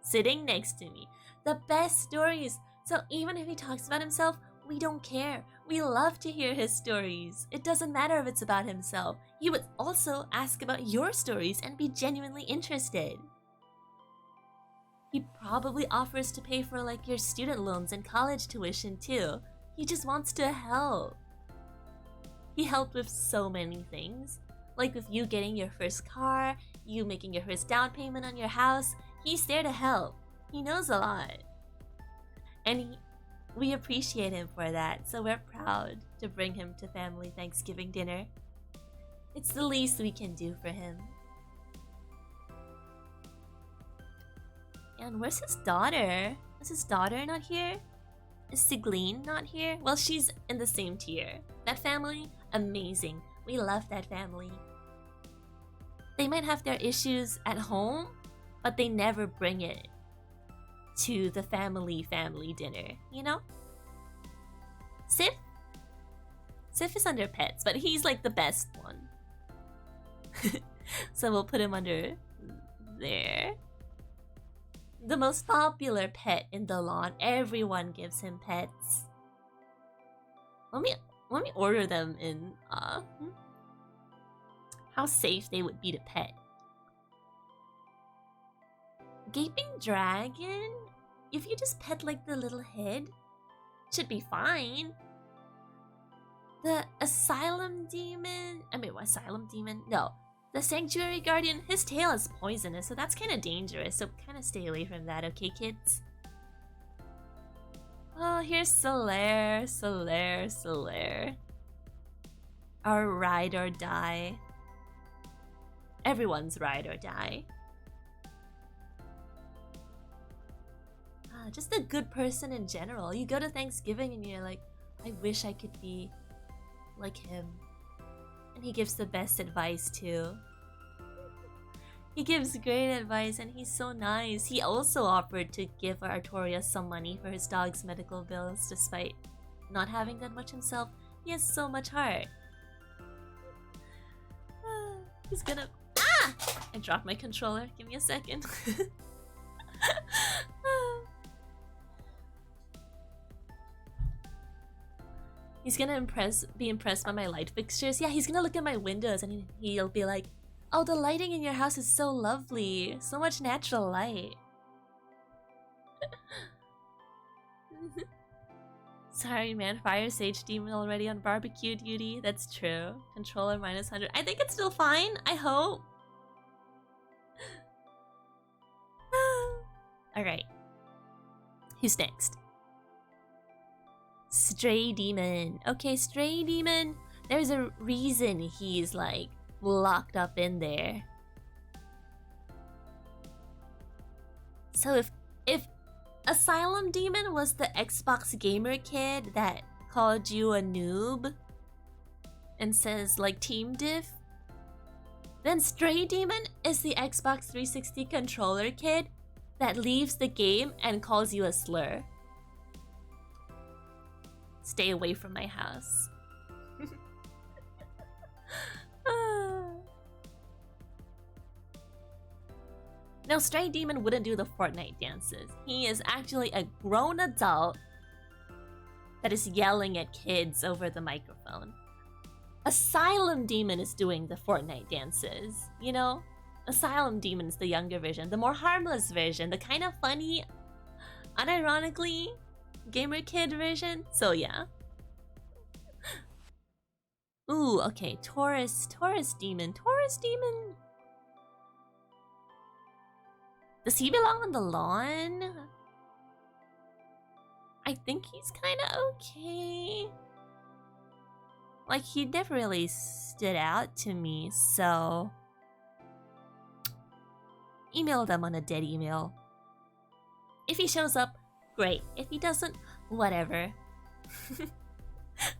Sitting next to me. The best stories! So even if he talks about himself, we don't care. We love to hear his stories. It doesn't matter if it's about himself. He would also ask about your stories and be genuinely interested. He probably offers to pay for like your student loans and college tuition too. He just wants to help. He helped with so many things. Like with you getting your first car, you making your first down payment on your house. He's there to help. He knows a lot. And we appreciate him for that, so we're proud to bring him to family Thanksgiving dinner. It's the least we can do for him. And where's his daughter? Is his daughter not here? Is Sigline not here? Well, she's in the same tier. That family, amazing. We love that family. They might have their issues at home, but they never bring it to the family dinner, you know? Sif is under pets, but he's like the best one. So we'll put him under there. The most popular pet in the lawn. Everyone gives him pets. Let me order them in how safe they would be to pet. Gaping dragon? If you just pet like the little head, should be fine. The asylum demon? No. The sanctuary guardian, his tail is poisonous, so that's kind of dangerous, so kind of stay away from that, okay kids? Oh, here's Solaire. Our ride or die. Everyone's ride or die. Just a good person in general. You go to Thanksgiving and you're like, I wish I could be like him. And he gives the best advice too. He gives great advice and he's so nice. He also offered to give Artorias some money for his dog's medical bills despite not having that much himself. He has so much heart. He's gonna... Ah! I dropped my controller. Give me a second. He's gonna be impressed by my light fixtures. Yeah, he's gonna look at my windows and he'll be like, "Oh, the lighting in your house is so lovely. So much natural light." Sorry, man. Fire Sage Demon already on barbecue duty. That's true. Controller minus 100. I think it's still fine. I hope. Alright. Who's next? Stray Demon. Okay, Stray Demon. There's a reason he's like locked up in there. So if Asylum Demon was the Xbox gamer kid that called you a noob and says like team diff, then Stray Demon is the Xbox 360 controller kid that leaves the game and calls you a slur. Stay away from my house. No, Stray Demon wouldn't do the Fortnite dances. He is actually a grown adult that is yelling at kids over the microphone. Asylum Demon is doing the Fortnite dances, you know? Asylum Demon is the younger version, the more harmless version, the kind of funny, unironically gamer kid version. So yeah. Ooh, okay, Taurus Demon. Does he belong on the lawn? I think he's kinda okay. Like, he never really stood out to me, so... email them on a dead email. If he shows up, great. If he doesn't, whatever.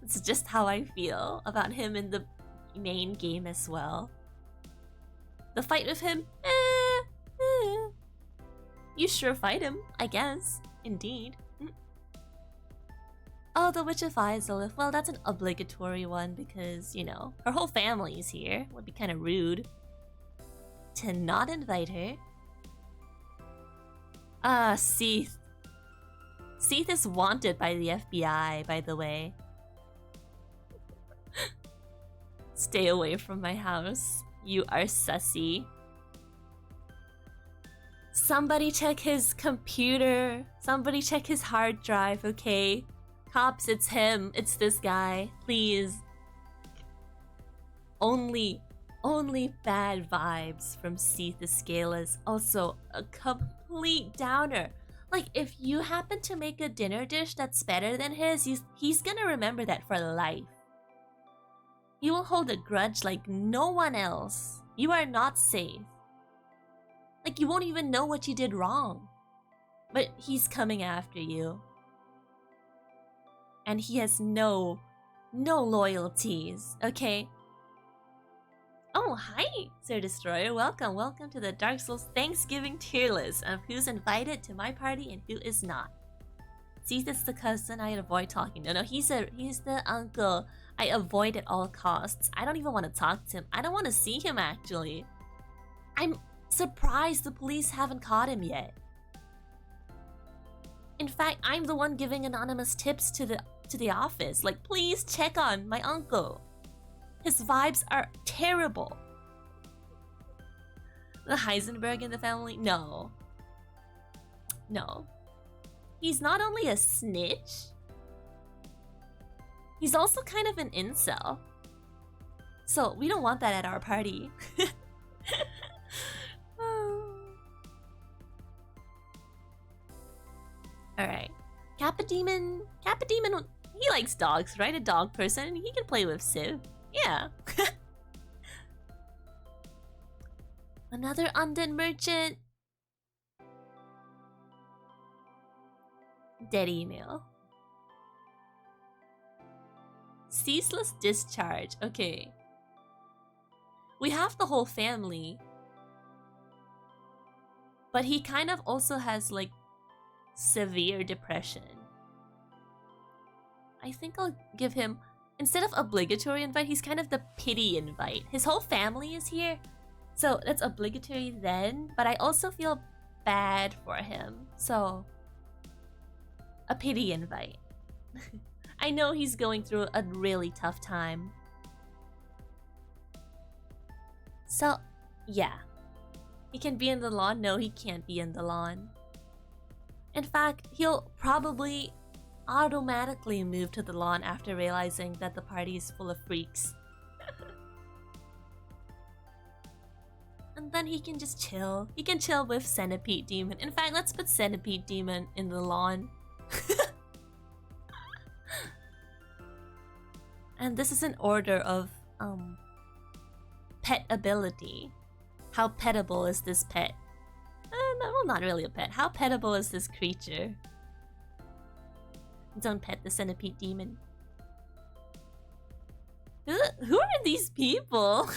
It's just how I feel about him in the main game as well. The fight with him, you sure fight him, I guess. Indeed. Oh, the Witch of Izalith. Well, that's an obligatory one because, you know, her whole family is here. Would be kind of rude to not invite her. Seath. Seath is wanted by the FBI, by the way. Stay away from my house. You are sussy. Somebody check his computer. Somebody check his hard drive, okay? Cops, it's him. It's this guy. Please. Only bad vibes from Seath Escalas. Also, a complete downer. Like, if you happen to make a dinner dish that's better than his, he's gonna remember that for life. He will hold a grudge like no one else. You are not safe. Like, you won't even know what you did wrong. But he's coming after you. And he has no loyalties, okay? Oh, hi, Sir Destroyer. Welcome to the Dark Souls Thanksgiving tier list of who's invited to my party and who is not. See, that's the cousin I avoid talking to. No, he's the uncle I avoid at all costs. I don't even want to talk to him. I don't want to see him, actually. I'm surprised the police haven't caught him yet. In fact, I'm the one giving anonymous tips to the office. Like, please check on my uncle. His vibes are terrible. The Heisenberg in the family? No. No. He's not only a snitch, he's also kind of an incel. So we don't want that at our party. Alright. Kappa Demon, he likes dogs, right? A dog person. He can play with Civ. Yeah. Another undead merchant. Dead email. Ceaseless discharge. Okay. We have the whole family. But he kind of also has like severe depression. I think I'll give him, instead of obligatory invite, he's kind of the pity invite. His whole family is here, so that's obligatory then, but I also feel bad for him, so a pity invite. I know he's going through a really tough time. So, yeah. He can be in the lawn? No, he can't be in the lawn. In fact, he'll probably automatically move to the lawn after realizing that the party is full of freaks. And then he can just chill. He can chill with Centipede Demon. In fact, let's put Centipede Demon in the lawn. And this is an order of pet ability. How petable is this pet? No, well, not really a pet. How petable is this creature? Don't pet the Centipede Demon. Who are these people?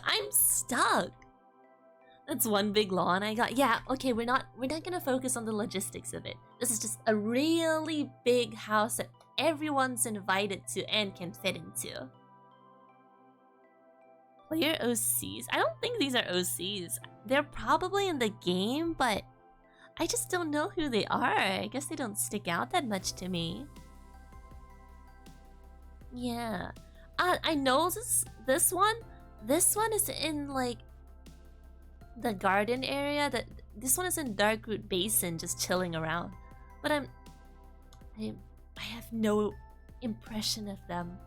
I'm stuck. That's one big lawn I got. Yeah, okay, we're not gonna focus on the logistics of it. This is just a really big house that everyone's invited to and can fit into. Player OCs? I don't think these are OCs. They're probably in the game, but I just don't know who they are. I guess they don't stick out that much to me. Yeah. I know this one. This one is in like the garden area. This one is in Darkroot Basin, just chilling around. But I have no impression of them.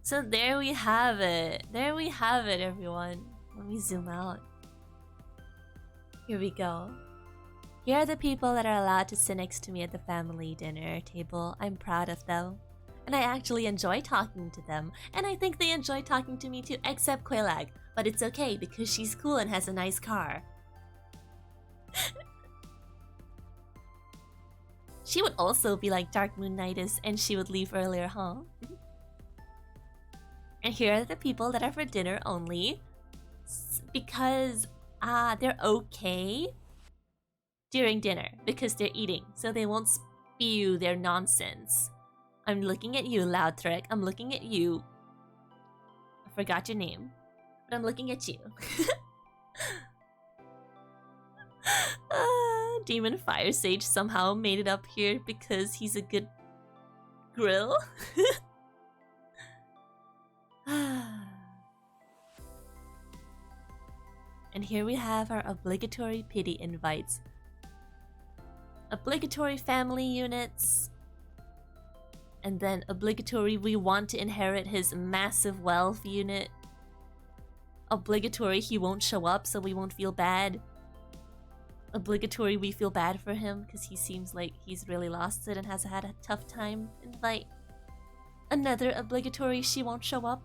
So there we have it. There we have it, everyone. Let me zoom out. Here we go. Here are the people that are allowed to sit next to me at the family dinner table. I'm proud of them. And I actually enjoy talking to them. And I think they enjoy talking to me too, except Quelaag. But it's okay because she's cool and has a nice car. She would also be like Dark Moonitis and she would leave earlier, huh? And here are the people that are for dinner only. Because they're okay during dinner because they're eating, so they won't spew their nonsense. I'm looking at you, Loudtrek. I'm looking at you. I forgot your name, but I'm looking at you. Demon Fire Sage somehow made it up here because he's a good grill. And here we have our obligatory pity invites. Obligatory family units. And then obligatory we want to inherit his massive wealth unit. Obligatory he won't show up so we won't feel bad. Obligatory we feel bad for him because he seems like he's really lost it and has had a tough time. Invite. Another obligatory she won't show up.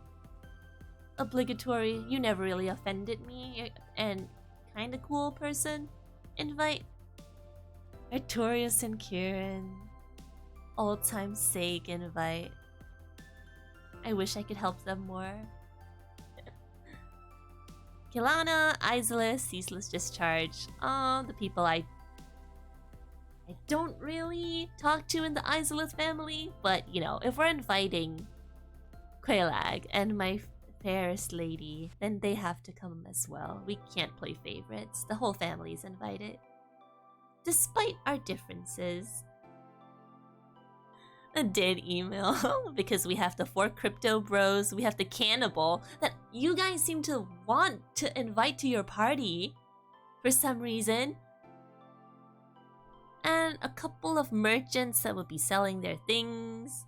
Obligatory you never really offended me and kinda cool person. Invite. Artorius and Kieran. Old time sake invite. I wish I could help them more. Kilana, Isolus, Ceaseless Discharge. The people I don't really talk to in the Isolus family, but you know, if we're inviting Quelaag and my fairest lady, then they have to come as well. We can't play favorites. The whole family's invited. Despite our differences. A dead email because we have the 4 crypto bros, we have the cannibal that you guys seem to want to invite to your party for some reason. And a couple of merchants that would be selling their things.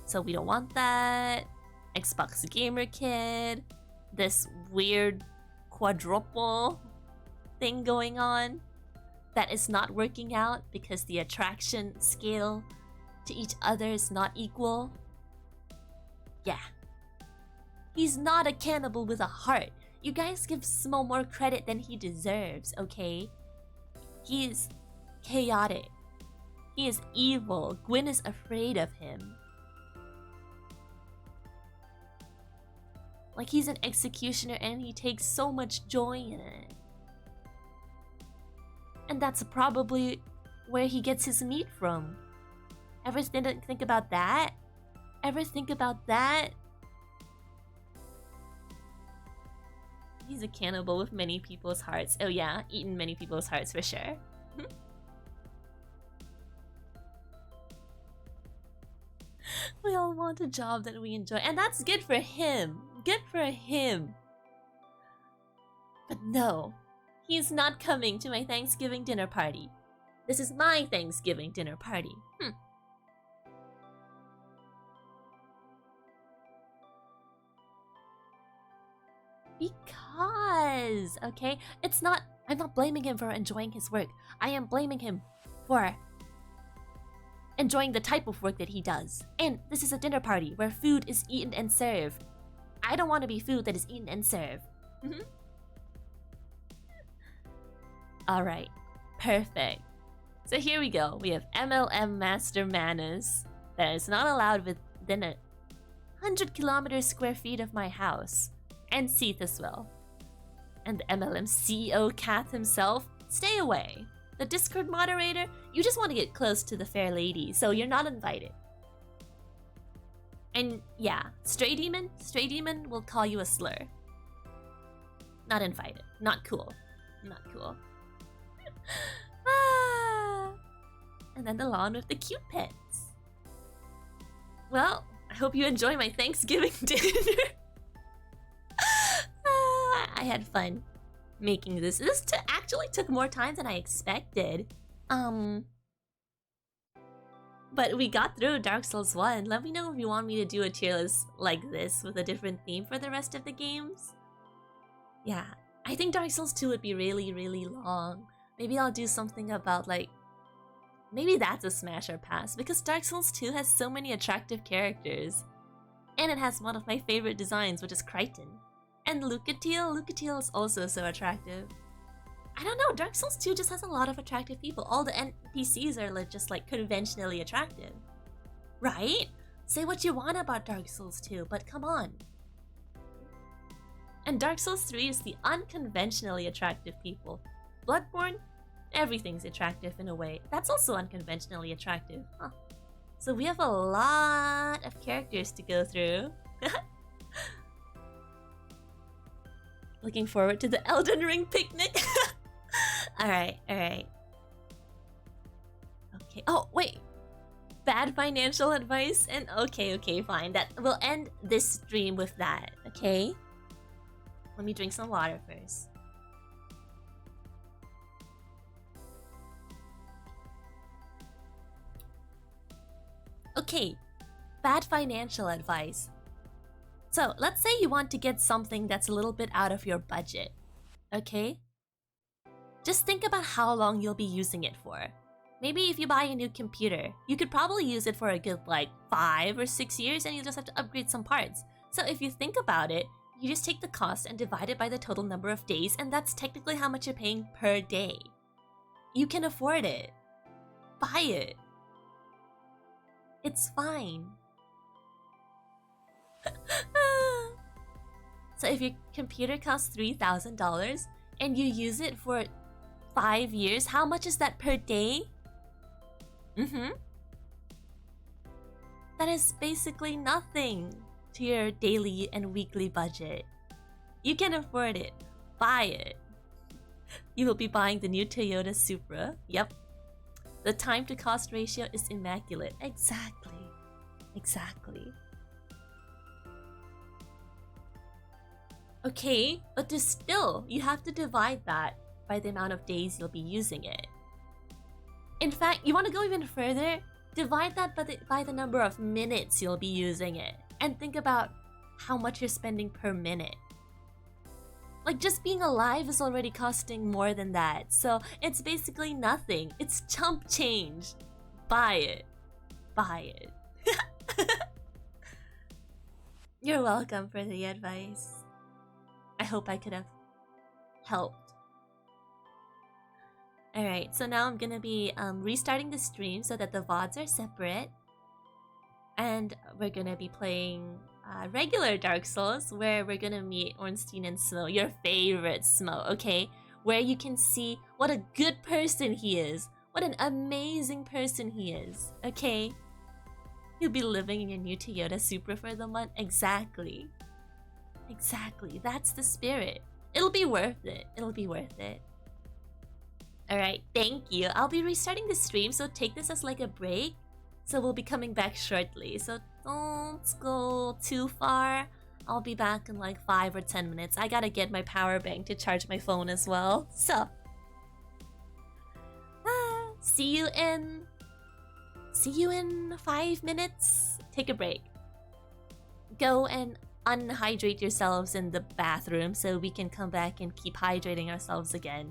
So we don't want that. Xbox Gamer Kid. This weird quadruple thing going on that is not working out because the attraction scale to each other is not equal. Yeah. He's not a cannibal with a heart. You guys give Smo more credit than he deserves, okay? He is chaotic. He is evil. Gwyn is afraid of him. Like he's an executioner and he takes so much joy in it. And that's probably where he gets his meat from. Ever think about that? Ever think about that? He's a cannibal with many people's hearts. Oh yeah, eaten many people's hearts for sure. We all want a job that we enjoy, and that's good for him. Good for him. But no, he's not coming to my Thanksgiving dinner party. This is my Thanksgiving dinner party. Because, okay, I'm not blaming him for enjoying his work. I am blaming him for enjoying the type of work that he does. And this is a dinner party where food is eaten and served. I don't want to be food that is eaten and served. Alright, perfect. So here we go. We have MLM Master Manus that is not allowed within 100 kilometers square feet of my house. And Seath as well. And the MLM CEO Kath himself, stay away. The Discord moderator, you just want to get close to the fair lady, so you're not invited. And yeah, Stray Demon will call you a slur. Not invited. Not cool. Not cool. And then the lawn with the cute pets. Well, I hope you enjoy my Thanksgiving dinner. I had fun making this. This actually took more time than I expected. But we got through Dark Souls 1. Let me know if you want me to do a tier list like this with a different theme for the rest of the games. Yeah, I think Dark Souls 2 would be really, really long. Maybe I'll do something about like... Maybe that's a smash or pass, because Dark Souls 2 has so many attractive characters. And it has one of my favorite designs, which is Crichton. And Lucatiel is also so attractive. I don't know, Dark Souls 2 just has a lot of attractive people. All the NPCs are just like conventionally attractive. Right? Say what you want about Dark Souls 2, but come on. And Dark Souls 3 is the unconventionally attractive people. Bloodborne, everything's attractive in a way. That's also unconventionally attractive. Huh. So we have a lot of characters to go through. Looking forward to the Elden Ring picnic. Alright. Okay. Oh, wait. Bad financial advice? And okay, fine. We'll end this stream with that, okay? Let me drink some water first. Okay. Bad financial advice. So, let's say you want to get something that's a little bit out of your budget, okay? Just think about how long you'll be using it for. Maybe if you buy a new computer, you could probably use it for a good like 5 or 6 years and you just have to upgrade some parts. So if you think about it, you just take the cost and divide it by the total number of days, and that's technically how much you're paying per day. You can afford it. Buy it. It's fine. So if your computer costs $3,000 and you use it for 5 years, how much is that per day? That is basically nothing to your daily and weekly budget. You can afford it. Buy it. You will be buying the new Toyota Supra. Yep. The time to cost ratio is immaculate. Exactly. Okay, but still, you have to divide that by the amount of days you'll be using it. In fact, you want to go even further? Divide that by the number of minutes you'll be using it. And think about how much you're spending per minute. Like, just being alive is already costing more than that. So, it's basically nothing. It's chump change. Buy it. You're welcome for the advice. I hope I could have helped. Alright, so now I'm gonna be restarting the stream so that the VODs are separate. And we're gonna be playing regular Dark Souls, where we're gonna meet Ornstein and Smo, your favorite Smo, okay? Where you can see what a good person he is. What an amazing person he is, okay? You'll be living in your new Toyota Supra for the month. Exactly. That's the spirit. It'll be worth it. Alright, thank you. I'll be restarting the stream, so take this as like a break. So we'll be coming back shortly. So don't go too far. I'll be back in like 5 or 10 minutes. I gotta get my power bank to charge my phone as well. So see you in 5 minutes. Take a break. Go and unhydrate yourselves in the bathroom so we can come back and keep hydrating ourselves again.